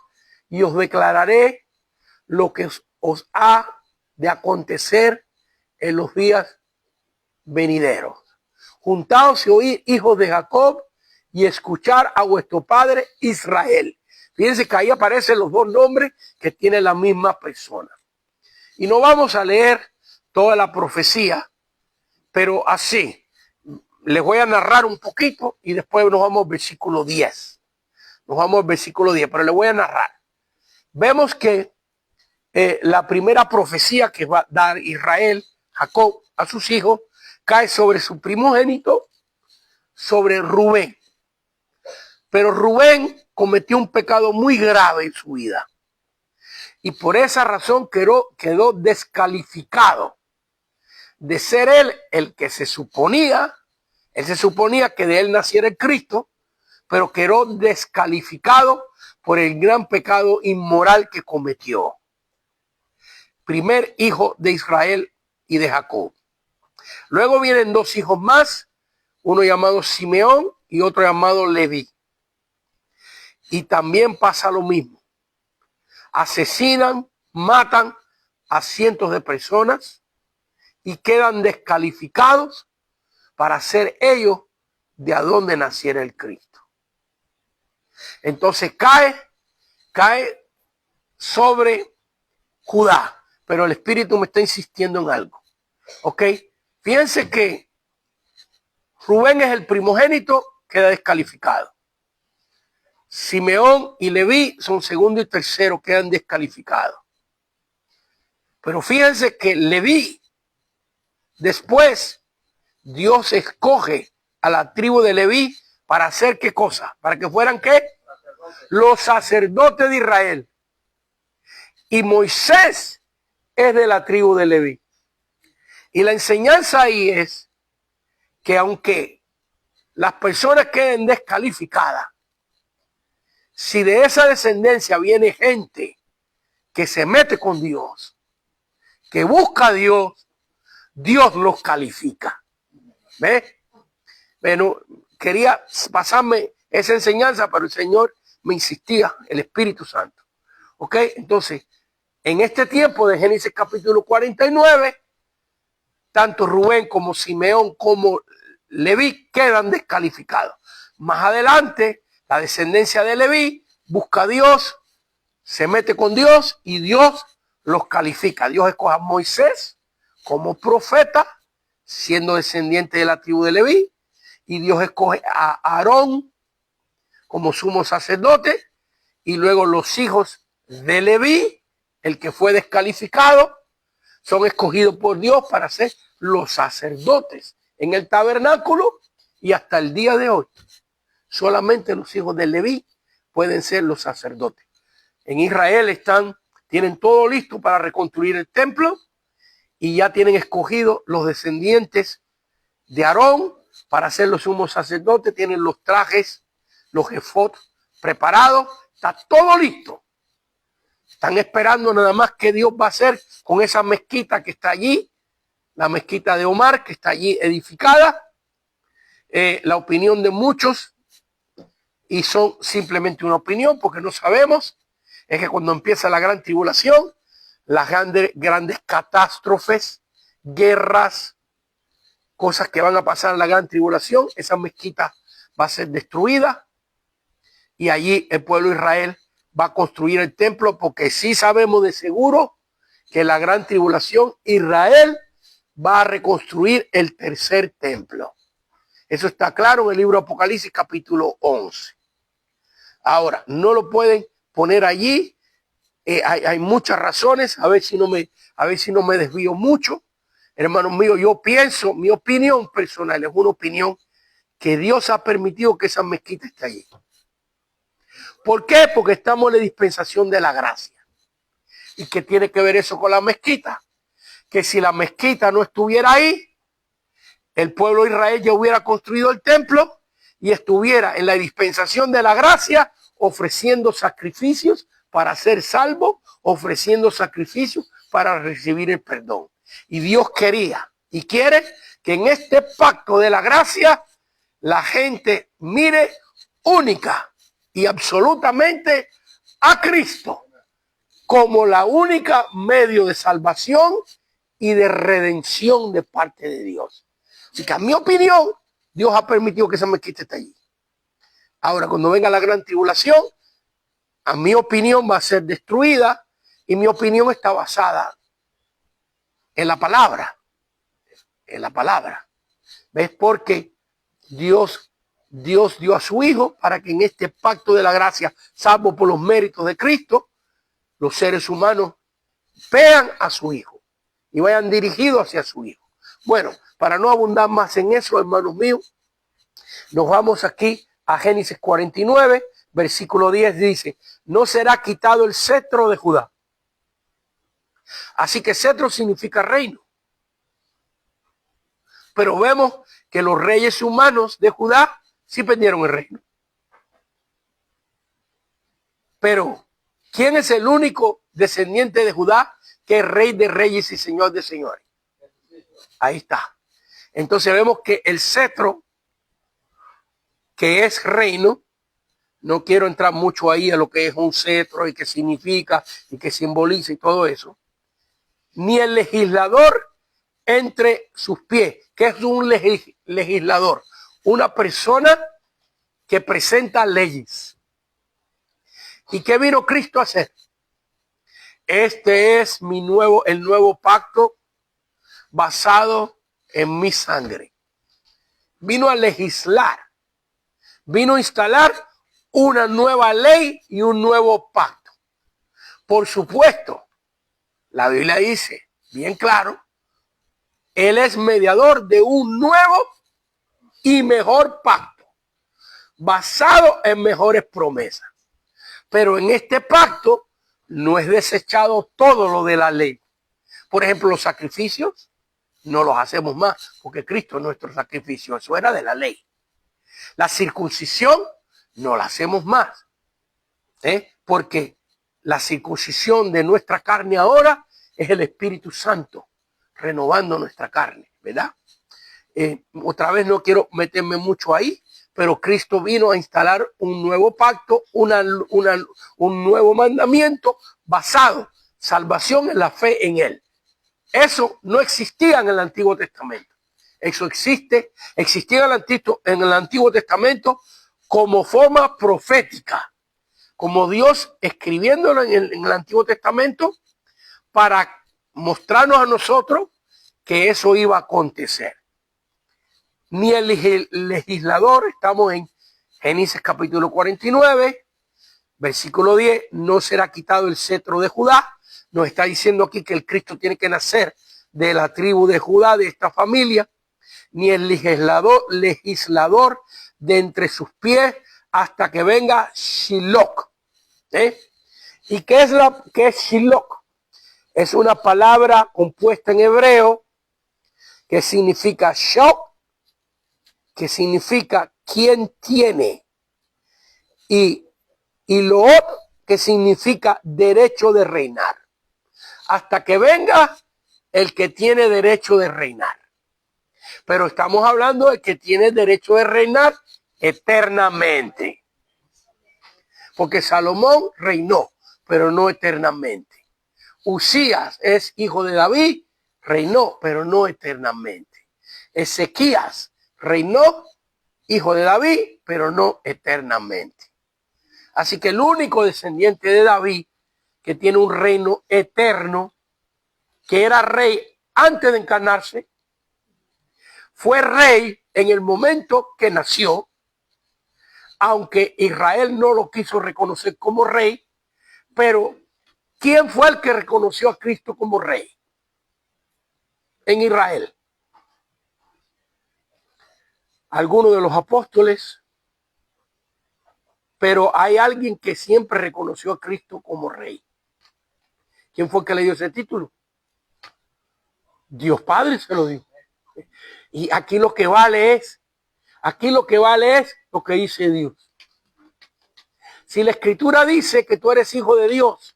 y os declararé lo que os ha de acontecer en los días venideros. Juntaos y oíd, hijos de Jacob, y escuchar a vuestro padre Israel. Fíjense que ahí aparecen los 2 nombres que tiene la misma persona. Y no vamos a leer toda la profecía, pero así, les voy a narrar un poquito y después nos vamos al versículo 10. Nos vamos al versículo 10, pero les voy a narrar. Vemos que la primera profecía que va a dar Israel, Jacob, a sus hijos, cae sobre su primogénito, sobre Rubén. Pero Rubén cometió un pecado muy grave en su vida. Y por esa razón quedó descalificado de ser él el que se suponía que de él naciera el Cristo, pero quedó descalificado por el gran pecado inmoral que cometió. Primer hijo de Israel y de Jacob. Luego vienen 2 hijos más, uno llamado Simeón y otro llamado Leví. Y también pasa lo mismo. Asesinan, matan a cientos de personas y quedan descalificados para ser ellos de a dónde naciera el Cristo. Entonces cae sobre Judá, pero el Espíritu me está insistiendo en algo. ¿Ok? Fíjense que Rubén es el primogénito, queda descalificado. Simeón y Leví son segundo y tercero, quedan descalificados. Pero fíjense que Leví, después, Dios escoge a la tribu de Leví para hacer qué cosa, para que fueran qué, los sacerdotes de Israel. Y Moisés es de la tribu de Leví. Y la enseñanza ahí es que aunque las personas queden descalificadas, si de esa descendencia viene gente que se mete con Dios, que busca a Dios, Dios los califica. ¿Ves? Bueno, quería pasarme esa enseñanza, pero el Señor me insistía, el Espíritu Santo. ¿Ok? Entonces, en este tiempo de Génesis capítulo 49, tanto Rubén como Simeón como Leví quedan descalificados. Más adelante, la descendencia de Leví busca a Dios, se mete con Dios y Dios los califica. Dios escoge a Moisés como profeta, siendo descendiente de la tribu de Leví, y Dios escoge a Aarón como sumo sacerdote, y luego los hijos de Leví, el que fue descalificado, son escogidos por Dios para ser los sacerdotes en el tabernáculo, y hasta el día de hoy solamente los hijos de Leví pueden ser los sacerdotes. En Israel tienen todo listo para reconstruir el templo y ya tienen escogido los descendientes de Aarón para ser los sumos sacerdotes. Tienen los trajes, los efod preparados, está todo listo. Están esperando nada más qué Dios va a hacer con esa mezquita que está allí, la mezquita de Omar que está allí edificada. La opinión de muchos, y son simplemente una opinión porque no sabemos, es que cuando empieza la gran tribulación, las grandes catástrofes, guerras, cosas que van a pasar en la gran tribulación, esa mezquita va a ser destruida y allí el pueblo de Israel va a construir el templo, porque sí sabemos de seguro que en la gran tribulación Israel va a reconstruir el tercer templo. Eso está claro en el libro Apocalipsis capítulo 11. Ahora, no lo pueden poner allí. Hay muchas razones. A ver si no me desvío mucho. Hermanos míos, yo pienso, mi opinión personal es una opinión que Dios ha permitido que esa mezquita esté allí. ¿Por qué? Porque estamos en la dispensación de la gracia. ¿Y qué tiene que ver eso con la mezquita? Que si la mezquita no estuviera ahí, el pueblo de Israel ya hubiera construido el templo y estuviera en la dispensación de la gracia ofreciendo sacrificios para ser salvo, ofreciendo sacrificios para recibir el perdón. Y Dios quería y quiere que en este pacto de la gracia la gente mire única y absolutamente a Cristo como la única medio de salvación y de redención de parte de Dios. Así que a mi opinión, Dios ha permitido que esa mezquita esté allí. Ahora, cuando venga la gran tribulación, a mi opinión va a ser destruida y mi opinión está basada en la palabra. En la palabra. ¿Ves? Porque Dios dio a su Hijo para que en este pacto de la gracia, salvo por los méritos de Cristo, los seres humanos vean a su Hijo y vayan dirigidos hacia su Hijo. Bueno, para no abundar más en eso, hermanos míos, nos vamos aquí a Génesis 49, versículo 10 dice, no será quitado el cetro de Judá. Así que cetro significa reino. Pero vemos que los reyes humanos de Judá sí perdieron el reino. Pero, ¿quién es el único descendiente de Judá que es rey de reyes y señor de señores? Ahí está. Entonces vemos que el cetro, que es reino, no quiero entrar mucho ahí a lo que es un cetro y qué significa y qué simboliza y todo eso, ni el legislador entre sus pies. ¿Qué es un legislador? Una persona que presenta leyes. ¿Y qué vino Cristo a hacer? Este es el nuevo pacto basado en mi sangre. Vino a legislar. Vino a instalar una nueva ley y un nuevo pacto. Por supuesto, la Biblia dice bien claro, Él es mediador de un nuevo y mejor pacto, basado en mejores promesas. Pero en este pacto no es desechado todo lo de la ley. Por ejemplo, los sacrificios no los hacemos más, porque Cristo es nuestro sacrificio, eso era de la ley. La circuncisión no la hacemos más, porque la circuncisión de nuestra carne ahora es el Espíritu Santo renovando nuestra carne, ¿verdad? Otra vez no quiero meterme mucho ahí, pero Cristo vino a instalar un nuevo pacto, un nuevo mandamiento basado, salvación en la fe en Él. Eso no existía en el Antiguo Testamento. Eso existía en el Antiguo Testamento como forma profética, como Dios escribiéndolo en el Antiguo Testamento para mostrarnos a nosotros que eso iba a acontecer. Ni el legislador, estamos en Génesis capítulo 49, versículo 10, no será quitado el cetro de Judá. Nos está diciendo aquí que el Cristo tiene que nacer de la tribu de Judá, de esta familia, ni el legislador de entre sus pies hasta que venga Shiloh. ¿Y qué es Shiloh? Es una palabra compuesta en hebreo que significa shok, que significa quien tiene, y loot, que significa derecho de reinar. Hasta que venga el que tiene derecho de reinar. Pero estamos hablando de que tiene derecho de reinar eternamente. Porque Salomón reinó, pero no eternamente. Usías es hijo de David, reinó, pero no eternamente. Ezequías reinó, hijo de David, pero no eternamente. Así que el único descendiente de David que tiene un reino eterno, que era rey antes de encarnarse, fue rey en el momento que nació, aunque Israel no lo quiso reconocer como rey, pero ¿quién fue el que reconoció a Cristo como rey? en Israel. Algunos de los apóstoles, pero hay alguien que siempre reconoció a Cristo como rey. ¿Quién fue el que le dio ese título? Dios Padre se lo dio. Y aquí lo que vale es lo que dice Dios. Si la Escritura dice que tú eres hijo de Dios,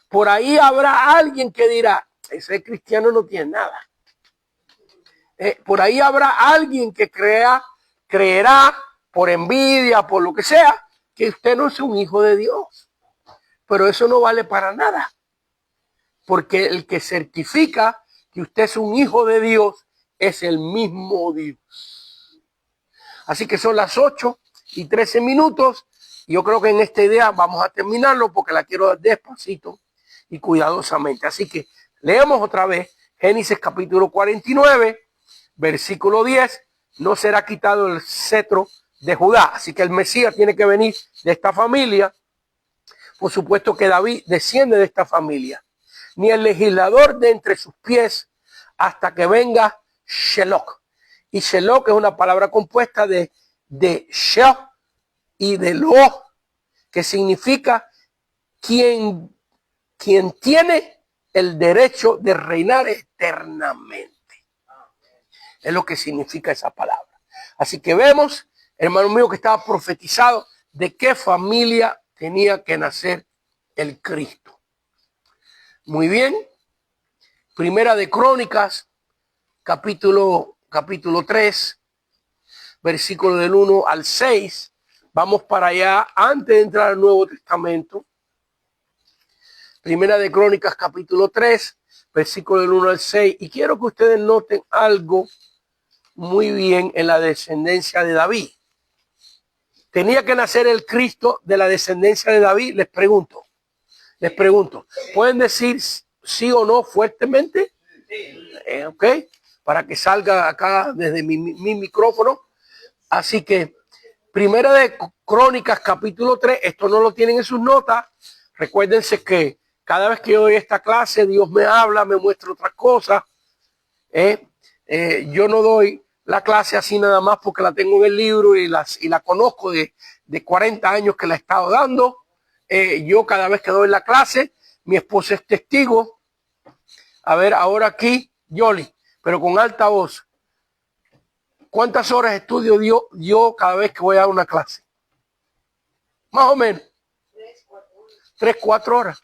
por ahí habrá alguien que dirá, ese cristiano no tiene nada. Por ahí habrá alguien que creerá por envidia, por lo que sea, que usted no es un hijo de Dios. Pero eso no vale para nada. Porque el que certifica que usted es un hijo de Dios es el mismo Dios. Así que son las 8:13. Yo creo que en esta idea vamos a terminarlo porque la quiero dar despacito y cuidadosamente. Así que leemos otra vez Génesis capítulo 49, versículo 10. No será quitado el cetro de Judá. Así que el Mesías tiene que venir de esta familia. Por supuesto que David desciende de esta familia. Ni el legislador de entre sus pies hasta que venga Sheloc. Y Sheloc es una palabra compuesta de Sheh y de Lo, que significa quien tiene el derecho de reinar eternamente. Es lo que significa esa palabra. Así que vemos, hermano mío, que estaba profetizado de qué familia tenía que nacer el Cristo. Muy bien. Primera de Crónicas, capítulo 3, versículo del 1 al 6. Vamos para allá antes de entrar al Nuevo Testamento. Primera de Crónicas, capítulo 3, versículo del 1 al 6. Y quiero que ustedes noten algo muy bien en la descendencia de David. ¿Tenía que nacer el Cristo de la descendencia de David? Les pregunto. ¿Pueden decir sí o no fuertemente? Ok, para que salga acá desde mi micrófono. Así que Primera de Crónicas, capítulo 3, esto no lo tienen en sus notas. Recuérdense que cada vez que yo doy esta clase, Dios me habla, me muestra otras cosas. Yo no doy la clase así nada más porque la tengo en el libro y la conozco de 40 años que la he estado dando. Yo cada vez que doy la clase, mi esposa es testigo. A ver, ahora aquí, Yoli, pero con alta voz. ¿Cuántas horas de estudio yo cada vez que voy a dar una clase? Más o menos. 3-4 horas.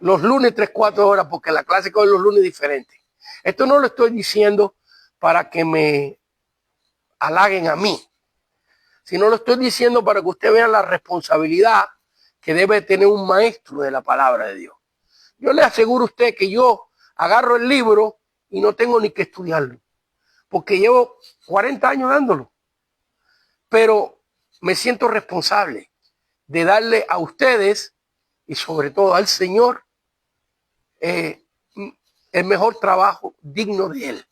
Los lunes 3-4 horas, porque la clase con los lunes es diferente. Esto no lo estoy diciendo para que me halaguen a mí, sino lo estoy diciendo para que usted vea la responsabilidad que debe tener un maestro de la palabra de Dios. Yo le aseguro a usted que yo agarro el libro y no tengo ni que estudiarlo, porque llevo 40 años dándolo. Pero me siento responsable de darle a ustedes y sobre todo al Señor el mejor trabajo digno de Él.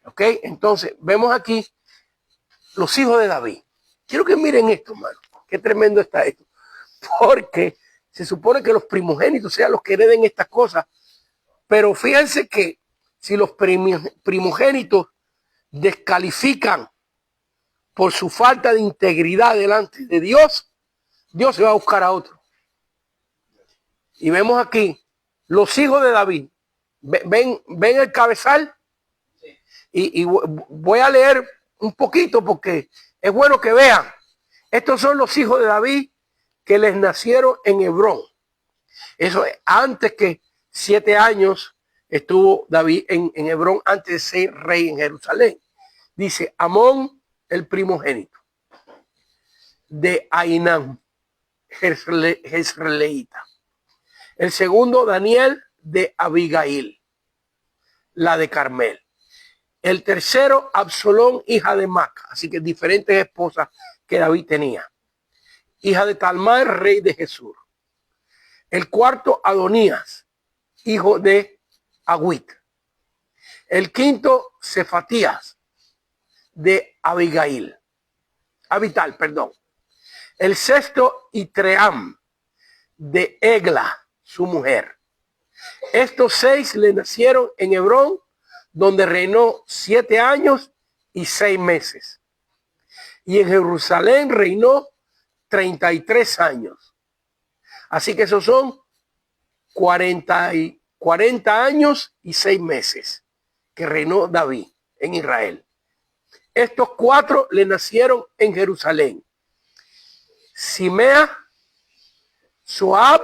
¿Ok? Entonces, vemos aquí los hijos de David. Quiero que miren esto, hermano. Qué tremendo está esto. Porque se supone que los primogénitos sean los que hereden estas cosas. Pero fíjense que si los primogénitos descalifican por su falta de integridad delante de Dios, Dios se va a buscar a otro. Y vemos aquí los hijos de David. ¿Ven el cabezal? Y voy a leer un poquito porque es bueno que vean. Estos son los hijos de David que les nacieron en Hebrón. Eso es antes que 7 años estuvo David en Hebrón antes de ser rey en Jerusalén. Dice Amón, el primogénito de Ainán, Jezreelita. El segundo, Daniel, de Abigail, la de Carmel. El tercero, Absalón, hija de Maca. Así que diferentes esposas que David tenía. Hija de Talmai, rey de Jesús. El cuarto, Adonías, hijo de Agüit. El quinto, Cefatías, de Abital. El sexto, Itream, de Egla, su mujer. Estos 6 le nacieron en Hebrón, donde reinó 7 años y 6 meses. Y en Jerusalén reinó 33 años. Así que esos son 40 años y 6 meses que reinó David en Israel. Estos 4 le nacieron en Jerusalén: Simea, Joab,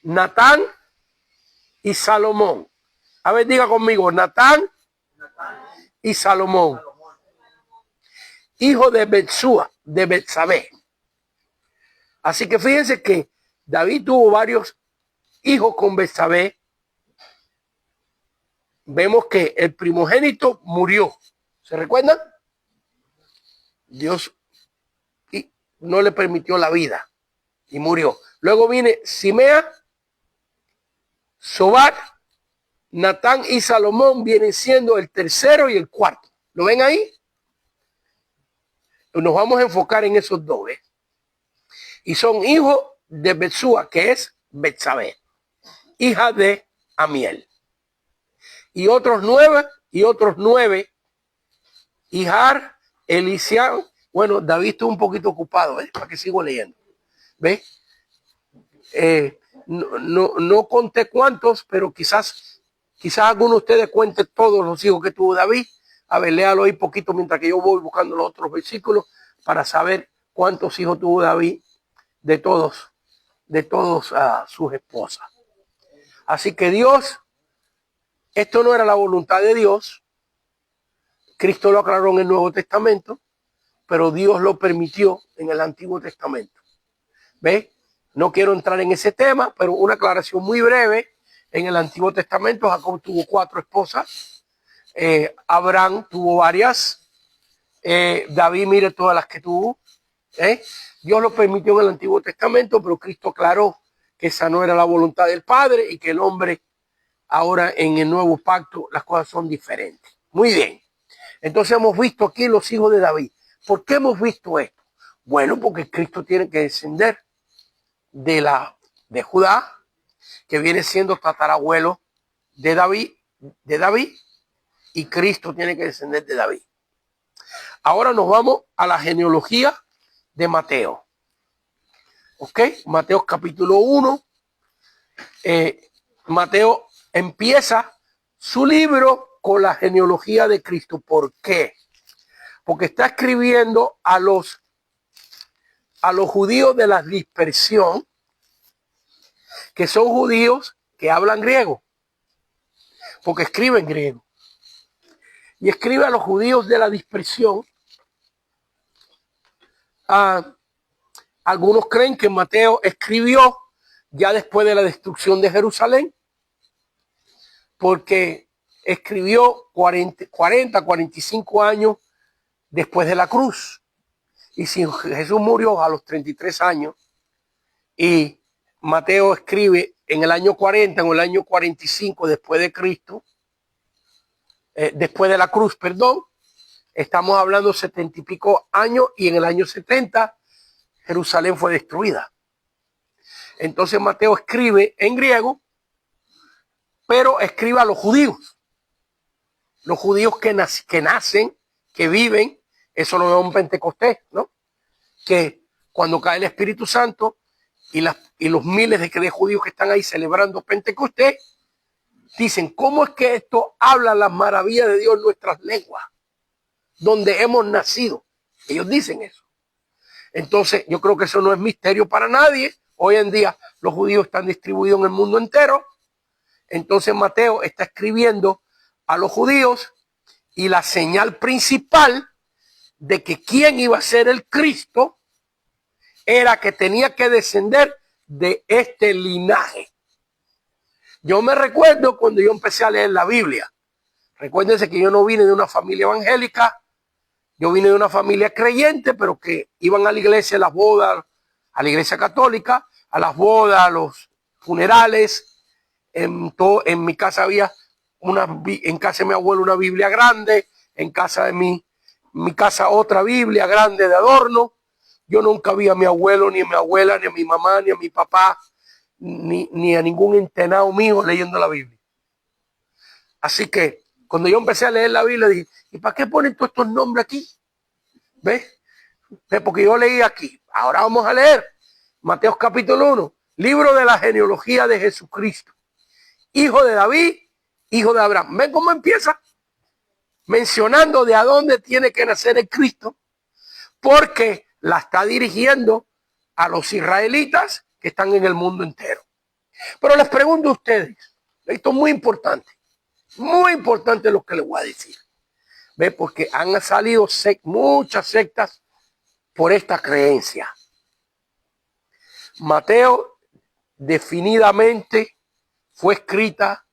Natán y Salomón. A ver, diga conmigo: Natán y Salomón, hijo de Betsabé. Así que fíjense que David tuvo varios hijos con Betsabé. Vemos que el primogénito murió. ¿Se recuerdan? Dios no le permitió la vida y murió. Luego viene Simea, Sobat, Natán y Salomón vienen siendo el tercero y el cuarto. ¿Lo ven ahí? Nos vamos a enfocar en esos 2, ¿eh? Y son hijos de Betsúa, que es Betsabé, hija de Amiel. Y otros 9, Ijar, Elisián. Bueno, David estuvo un poquito ocupado, ¿eh? Para que sigo leyendo. ¿Ves? No conté cuántos, pero quizás alguno de ustedes cuente todos los hijos que tuvo David. A ver, léalo ahí poquito mientras que yo voy buscando los otros versículos para saber cuántos hijos tuvo David de todos sus esposas. Así que Dios, esto no era la voluntad de Dios. Cristo lo aclaró en el Nuevo Testamento, pero Dios lo permitió en el Antiguo Testamento. ¿Ves? No quiero entrar en ese tema, pero una aclaración muy breve. En el Antiguo Testamento Jacob tuvo 4 esposas. Abraham tuvo varias. David, mire todas las que tuvo. Dios lo permitió en el Antiguo Testamento, pero Cristo aclaró que esa no era la voluntad del Padre y que el hombre ahora en el nuevo pacto las cosas son diferentes. Muy bien. Entonces hemos visto aquí los hijos de David. ¿Por qué hemos visto esto? Bueno, porque Cristo tiene que descender de Judá, que viene siendo tatarabuelo de David, y Cristo tiene que descender de David. Ahora nos vamos a la genealogía de Mateo. ¿Ok? Mateo capítulo 1. Mateo empieza su libro con la genealogía de Cristo. ¿Por qué? Porque está escribiendo a los judíos de la dispersión, que son judíos que hablan griego, porque escriben griego. Y escribe a los judíos de la dispersión. Algunos creen que Mateo escribió ya después de la destrucción de Jerusalén, porque escribió 45 años después de la cruz. Y si Jesús murió a los 33 años y Mateo escribe en el año 40 o el año 45 después de Cristo, después de la cruz, perdón, estamos hablando 70 y pico años, y en el año 70 Jerusalén fue destruida. Entonces Mateo escribe en griego, pero escribe a los judíos que nacen, que viven. Eso lo vemos en Pentecostés, ¿no? Que cuando cae el Espíritu Santo y los miles de judíos que están ahí celebrando Pentecostés, dicen: ¿cómo es que esto habla las maravillas de Dios en nuestras lenguas, donde hemos nacido? Ellos dicen eso. Entonces yo creo que eso no es misterio para nadie. Hoy en día los judíos están distribuidos en el mundo entero. Entonces Mateo está escribiendo a los judíos, y la señal principal de que quién iba a ser el Cristo era que tenía que descender de este linaje. Yo me recuerdo cuando yo empecé a leer la Biblia. Recuérdense que yo no vine de una familia evangélica, yo vine de una familia creyente, pero que iban a la iglesia, a las bodas, a la iglesia católica, a las bodas, a los funerales. En mi casa había en casa de mi abuelo una Biblia grande, en casa de mi casa otra Biblia grande de adorno. Yo nunca vi a mi abuelo, ni a mi abuela, ni a mi mamá, ni a mi papá, ni a ningún internado mío leyendo la Biblia. Así que cuando yo empecé a leer la Biblia dije, ¿y para qué ponen todos estos nombres aquí? ¿Ves? Porque yo leí aquí. Ahora vamos a leer Mateo capítulo 1, libro de la genealogía de Jesucristo, hijo de David, hijo de Abraham. ¿Ven cómo empieza? Mencionando de a dónde tiene que nacer el Cristo, porque la está dirigiendo a los israelitas que están en el mundo entero. Pero les pregunto a ustedes, esto es muy importante lo que les voy a decir. ¿Ve? Porque han salido muchas sectas por esta creencia. Mateo definidamente fue escrita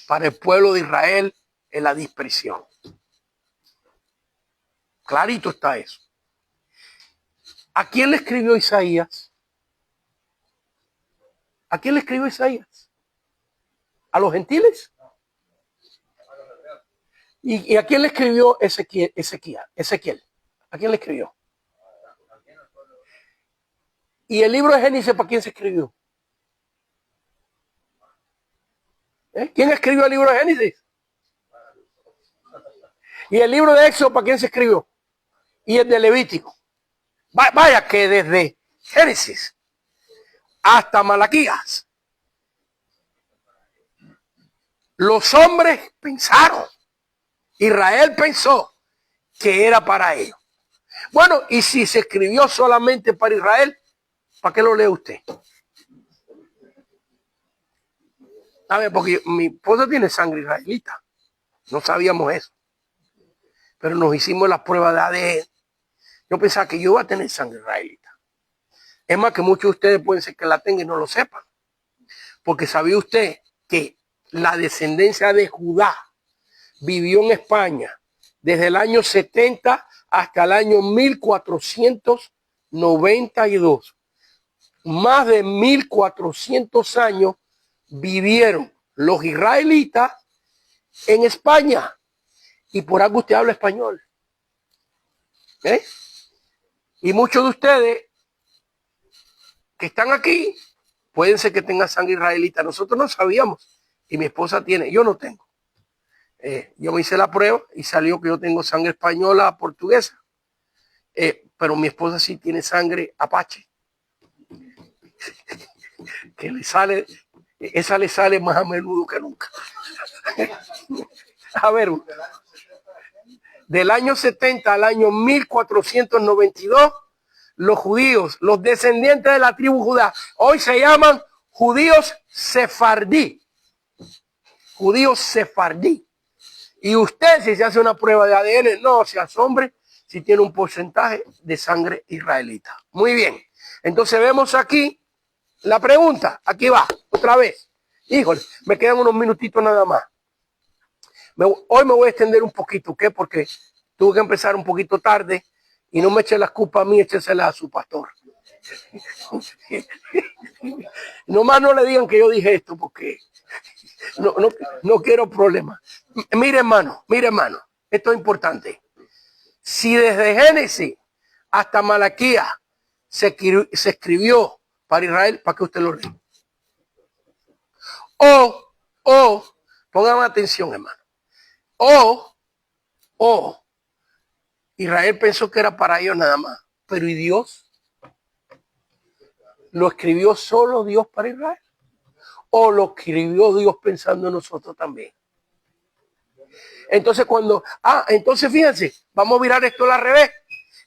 para el pueblo de Israel en la dispersión. Clarito está eso. ¿A quién le escribió Isaías? ¿A quién le escribió Isaías? ¿A los gentiles? ¿Y a quién le escribió Ezequiel? ¿A quién le escribió? ¿Y el libro de Génesis para quién se escribió? ¿Quién escribió el libro de Génesis? ¿Y el libro de Éxodo para quién se escribió? ¿Y el de Levítico? Vaya que desde Génesis hasta Malaquías los hombres pensaron, Israel pensó que era para ellos. Bueno, y si se escribió solamente para Israel, ¿para qué lo lee usted? A ver, porque mi esposa tiene sangre israelita. No sabíamos eso. Pero nos hicimos la prueba de ADN. Yo pensaba que yo iba a tener sangre israelita. Es más, que muchos de ustedes pueden ser que la tengan y no lo sepan. Porque sabía usted que la descendencia de Judá vivió en España desde el año 70 hasta el año 1492. Más de 1400 años vivieron los israelitas en España. Y por algo usted habla español. Y muchos de ustedes que están aquí pueden ser que tengan sangre israelita. Nosotros no sabíamos. Y mi esposa tiene, yo no tengo. Yo me hice la prueba y salió que yo tengo sangre española, portuguesa. Pero mi esposa sí tiene sangre apache. Que le sale, esa le sale más a menudo que nunca. A ver, del año 70 al año 1492, los judíos, los descendientes de la tribu Judá, hoy se llaman judíos sefardí. Judíos sefardí. Y usted, si se hace una prueba de ADN, no se asombre si tiene un porcentaje de sangre israelita. Muy bien. Entonces vemos aquí la pregunta. Aquí va, otra vez. Híjole, me quedan unos minutitos nada más. Hoy me voy a extender un poquito, ¿qué? Porque tuve que empezar un poquito tarde y no me eche las culpas a mí, écheselas a su pastor. Nomás no le digan que yo dije esto porque no quiero problemas. Mire hermano, esto es importante. Si desde Génesis hasta Malaquías se escribió para Israel, ¿para qué usted lo lee? O, póngame atención hermano. O, Israel pensó que era para ellos nada más. Pero ¿y Dios? ¿Lo escribió solo Dios para Israel? ¿O lo escribió Dios pensando en nosotros también? Entonces entonces fíjense, vamos a mirar esto al revés.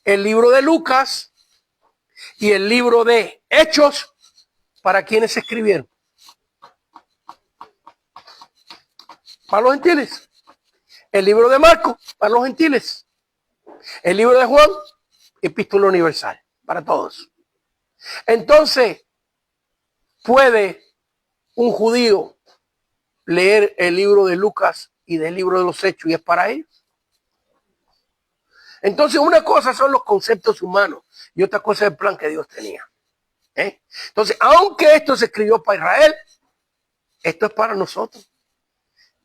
El libro de Lucas y el libro de Hechos, ¿para quiénes se escribieron? Para los gentiles. El libro de Marcos, para los gentiles. El libro de Juan, epístola universal, para todos. Entonces, ¿puede un judío leer el libro de Lucas y del libro de los Hechos y es para ellos? Entonces, una cosa son los conceptos humanos y otra cosa es el plan que Dios tenía. Entonces, aunque esto se escribió para Israel, esto es para nosotros.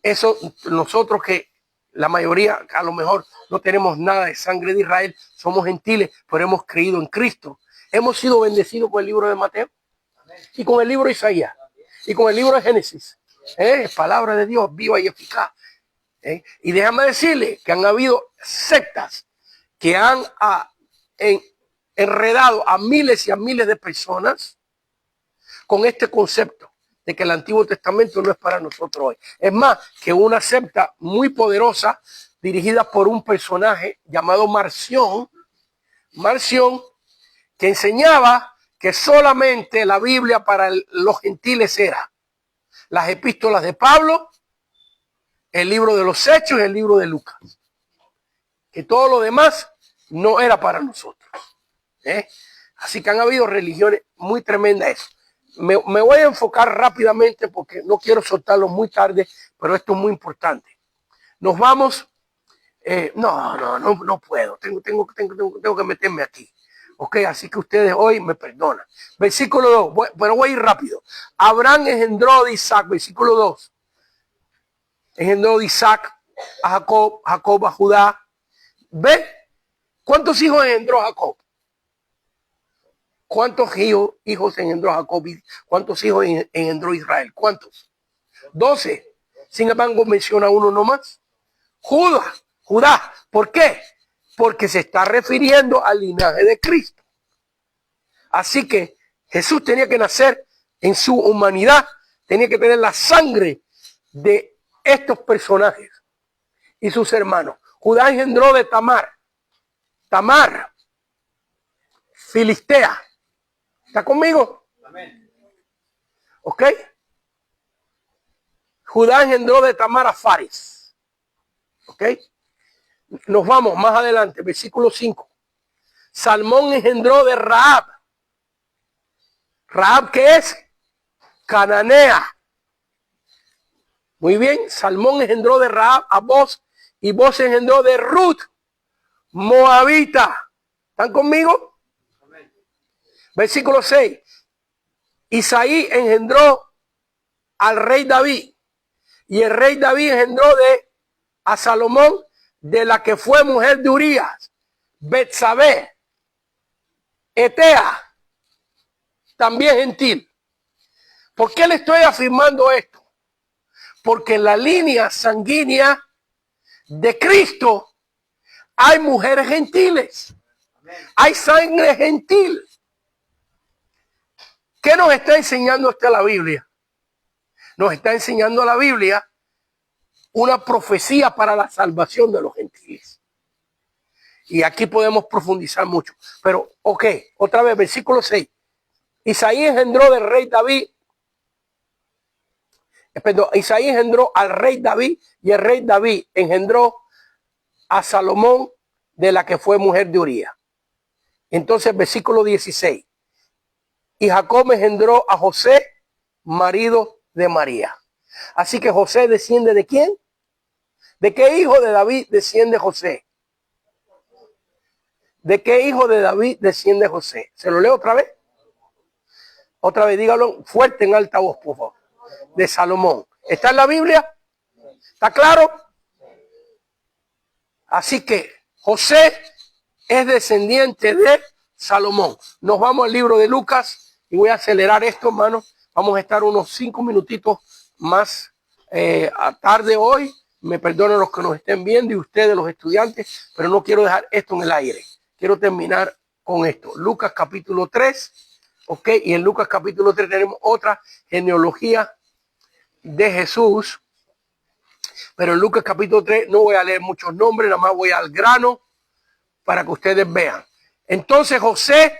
Eso, nosotros que la mayoría, a lo mejor no tenemos nada de sangre de Israel, somos gentiles, pero hemos creído en Cristo. Hemos sido bendecidos con el libro de Mateo y con el libro de Isaías. y con el libro de Génesis. Palabra de Dios viva y eficaz. Y déjame decirle que han habido sectas que han enredado a miles y a miles de personas con este concepto de que el Antiguo Testamento no es para nosotros hoy. Es más, que una secta muy poderosa dirigida por un personaje llamado Marción, que enseñaba que solamente la Biblia para los gentiles era las epístolas de Pablo, el libro de los Hechos y el libro de Lucas. Que todo lo demás no era para nosotros. Así que han habido religiones muy tremendas. Me voy a enfocar rápidamente porque no quiero soltarlo muy tarde, pero esto es muy importante. Nos vamos. No puedo. Tengo que meterme aquí. Ok, así que ustedes hoy me perdonan. Versículo 2. Pero voy a ir rápido. Abraham engendró de Isaac. Versículo 2. Engendró de Isaac a Jacob, Jacob a Judá. ¿Ve? ¿Cuántos hijos engendró Jacob? ¿Cuántos hijos engendró Jacob? ¿Cuántos hijos engendró Israel? ¿Cuántos? 12. Sin embargo, menciona uno nomás. Judá. ¿Por qué? Porque se está refiriendo al linaje de Cristo. Así que Jesús tenía que nacer en su humanidad, tenía que tener la sangre de estos personajes y sus hermanos. Judá engendró de Tamar, Filistea. ¿Está conmigo? Amén. ¿Ok? Judá engendró de Tamar a Fares. ¿Ok? Nos vamos más adelante, versículo 5. Salmón engendró de Rahab. ¿Rahab qué es? Cananea. Muy bien, Salmón engendró de Rahab a Boz y Boz engendró de Ruth, moabita. ¿Están conmigo? Amén. Versículo 6. Isaí engendró al rey David y el rey David engendró a Salomón, de la que fue mujer de Urías, Betsabé, Etea, también gentil. ¿Por qué le estoy afirmando esto? Porque en la línea sanguínea de Cristo hay mujeres gentiles. Hay sangre gentil. ¿Qué nos está enseñando la Biblia? Nos está enseñando la Biblia una profecía para la salvación de los gentiles. Y aquí podemos profundizar mucho. Pero, ok, otra vez, versículo 6. Isaí engendró del rey David. Isaí engendró al rey David y el rey David engendró a Salomón, de la que fue mujer de Urías. Entonces, versículo 16. Y Jacob engendró a José, marido de María. Así que José desciende ¿de quién? ¿De qué hijo de David desciende José? ¿De qué hijo de David desciende José? ¿Se lo leo otra vez? Otra vez, dígalo fuerte en alta voz, por favor. De Salomón. ¿Está en la Biblia? ¿Está claro? Así que José es descendiente de Salomón. Nos vamos al libro de Lucas y voy a acelerar esto, hermano. Vamos a estar unos 5 minutitos más tarde hoy. Me perdonen los que nos estén viendo y ustedes, los estudiantes, pero no quiero dejar esto en el aire. Quiero terminar con esto. Lucas capítulo 3, ok, y en Lucas capítulo 3 tenemos otra genealogía de Jesús. Pero en Lucas capítulo 3 no voy a leer muchos nombres, nada más voy al grano para que ustedes vean. Entonces José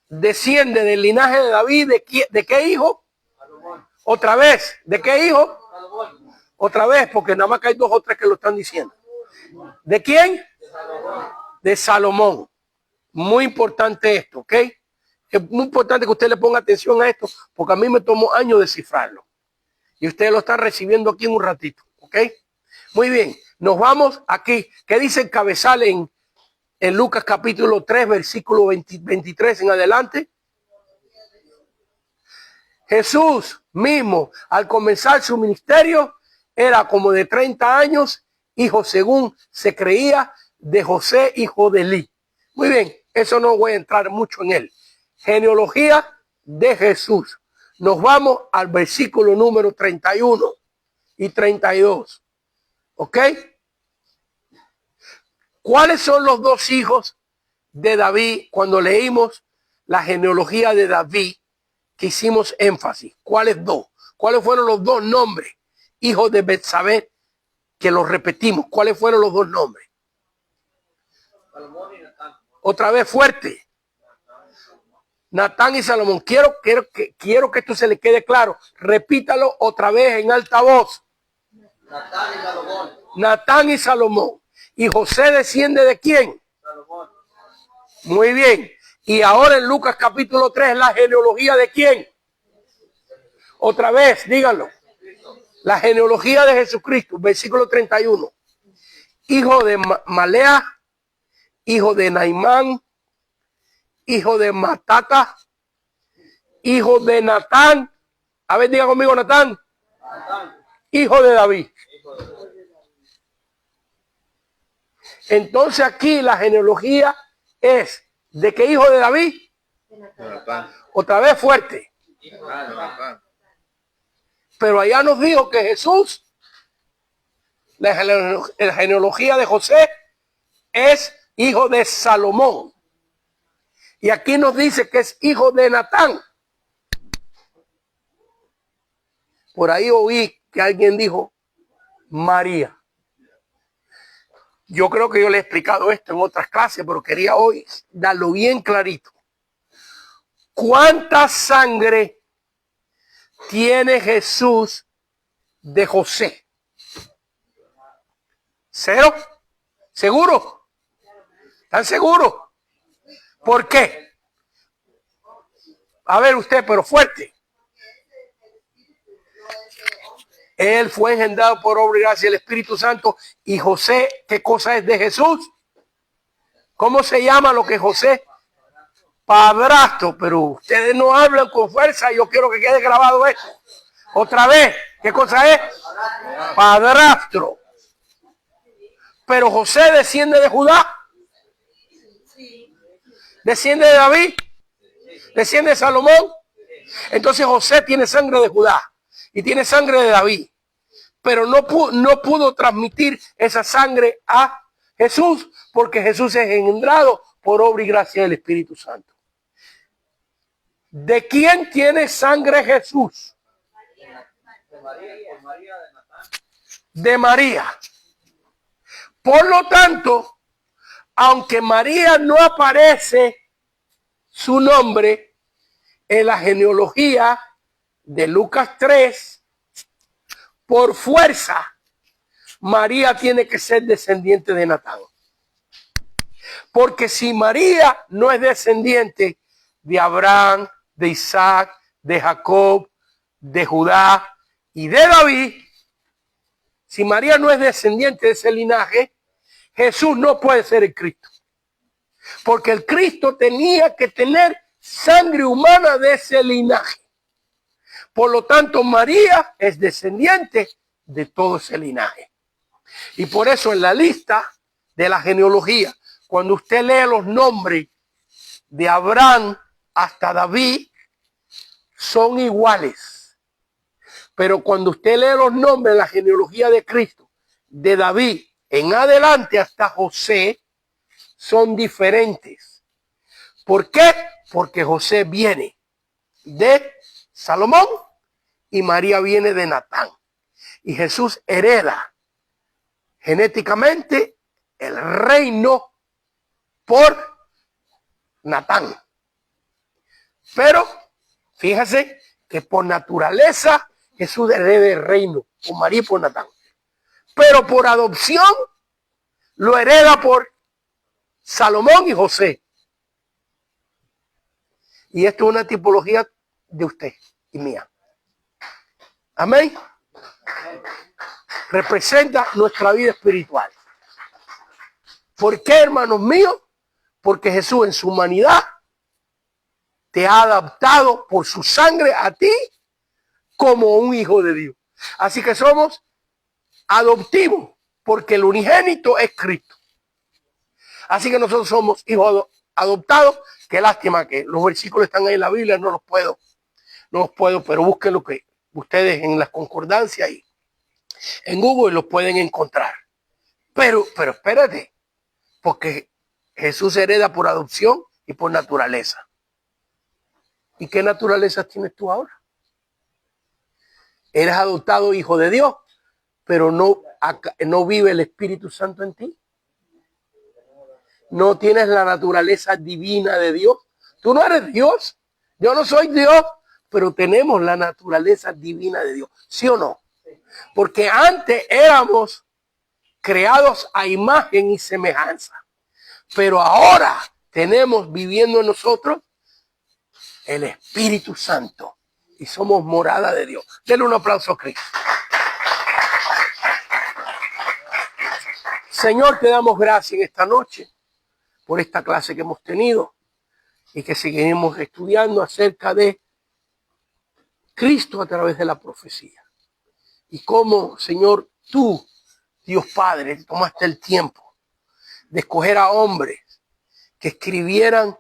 desciende del linaje de David. ¿De qué hijo? Salomón. Otra vez, ¿de qué hijo? Salomón. Otra vez, porque nada más que hay 2 o 3 que lo están diciendo. ¿De quién? De Salomón. De Salomón. Muy importante esto, ¿ok? Es muy importante que usted le ponga atención a esto, porque a mí me tomó años descifrarlo. Y ustedes lo están recibiendo aquí en un ratito, ¿ok? Muy bien, nos vamos aquí. ¿Qué dice el cabezal en Lucas capítulo 3, versículo 23 en adelante? Jesús mismo, al comenzar su ministerio, era como de 30 años, hijo según se creía de José, hijo de Eli. Muy bien, eso no voy a entrar mucho en él. Genealogía de Jesús. Nos vamos al versículo número 31 y 32. ¿Ok? ¿Cuáles son los dos hijos de David cuando leímos la genealogía de David que hicimos énfasis? ¿Cuáles dos? ¿Cuáles fueron los dos nombres? Hijos de Betsabé, que los repetimos. ¿Cuáles fueron los dos nombres? Otra vez fuerte. Natán y Salomón. Quiero que esto se le quede claro. Repítalo otra vez en alta voz. Natán y Salomón. Natán y Salomón. ¿Y José desciende de quién? Salomón. Muy bien. Y ahora en Lucas capítulo 3, la genealogía de quién. Otra vez, díganlo. La genealogía de Jesucristo, versículo 31. Hijo de Malea, hijo de Naimán, hijo de Matata, hijo de Natán. A ver, diga conmigo, Natán. Hijo de David. Entonces aquí la genealogía es ¿de qué hijo de David? Otra vez fuerte. Pero allá nos dijo que Jesús, la genealogía de José es hijo de Salomón. Y aquí nos dice que es hijo de Natán. Por ahí oí que alguien dijo María. Yo creo que yo le he explicado esto en otras clases, pero quería hoy darlo bien clarito. ¿Cuánta sangre tiene Jesús de José? ¿Cero? ¿Seguro? ¿Están seguros? ¿Por qué? A ver usted, pero fuerte. Él fue engendrado por obra y gracia del Espíritu Santo. Y José, ¿qué cosa es de Jesús? ¿Cómo se llama lo que José? Padrastro. Pero ustedes no hablan con fuerza. Yo quiero que quede grabado esto. Otra vez, ¿qué cosa es? Padrastro. Pero José desciende de Judá. ¿Desciende de David? ¿Desciende de Salomón? Entonces José tiene sangre de Judá y tiene sangre de David, pero no pudo transmitir esa sangre a Jesús porque Jesús es engendrado por obra y gracia del Espíritu Santo. ¿De quién tiene sangre Jesús? De María. Por lo tanto, aunque María no aparece su nombre en la genealogía de Lucas 3, por fuerza, María tiene que ser descendiente de Natán. Porque si María no es descendiente de Abraham, de Isaac, de Jacob, de Judá y de David, si María no es descendiente de ese linaje, Jesús no puede ser el Cristo. Porque el Cristo tenía que tener sangre humana de ese linaje. Por lo tanto, María es descendiente de todo ese linaje. Y por eso en la lista de la genealogía, cuando usted lee los nombres de Abraham hasta David, son iguales. Pero cuando usted lee los nombres de la genealogía de Cristo, de David en adelante hasta José, son diferentes. ¿Por qué? Porque José viene de Salomón y María viene de Natán. Y Jesús hereda genéticamente el reino por Natán. Pero fíjese que por naturaleza Jesús hereda el reino por María y por Natán. Pero por adopción lo hereda por Salomón y José. Y esto es una tipología de usted y mía. Amén. Representa nuestra vida espiritual. ¿Por qué, hermanos míos? Porque Jesús en su humanidad te ha adaptado por su sangre a ti como un hijo de Dios. Así que somos adoptivos porque el unigénito es Cristo. Así que nosotros somos hijos adoptados. Qué lástima que los versículos están ahí en la Biblia, no los puedo no los puedo, pero busquen lo que ustedes en la concordancia ahí. En Google los pueden encontrar. Pero espérate, porque Jesús hereda por adopción y por naturaleza. ¿Y qué naturaleza tienes tú ahora? Eres adoptado hijo de Dios, pero no vive el Espíritu Santo en ti. No tienes la naturaleza divina de Dios. Tú no eres Dios. Yo no soy Dios, pero tenemos la naturaleza divina de Dios. ¿Sí o no? Porque antes éramos creados a imagen y semejanza. Pero ahora tenemos viviendo en nosotros el Espíritu Santo. Y somos morada de Dios. Denle un aplauso a Cristo. Señor, te damos gracias en esta noche por esta clase que hemos tenido y que seguiremos estudiando acerca de Cristo a través de la profecía. Y cómo, Señor, tú, Dios Padre, tomaste el tiempo de escoger a hombres que escribieran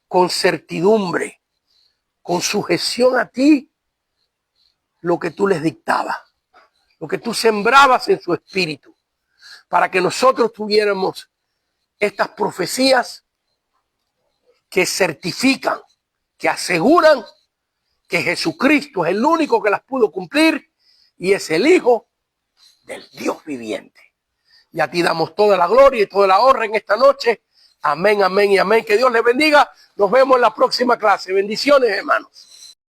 con certidumbre, con sujeción a ti, lo que tú les dictabas, lo que tú sembrabas en su espíritu, para que nosotros tuviéramos estas profecías que certifican, que aseguran que Jesucristo es el único que las pudo cumplir y es el Hijo del Dios viviente. Y a ti damos toda la gloria y toda la honra en esta noche. Amén, amén y amén. Que Dios les bendiga. Nos vemos en la próxima clase. Bendiciones, hermanos.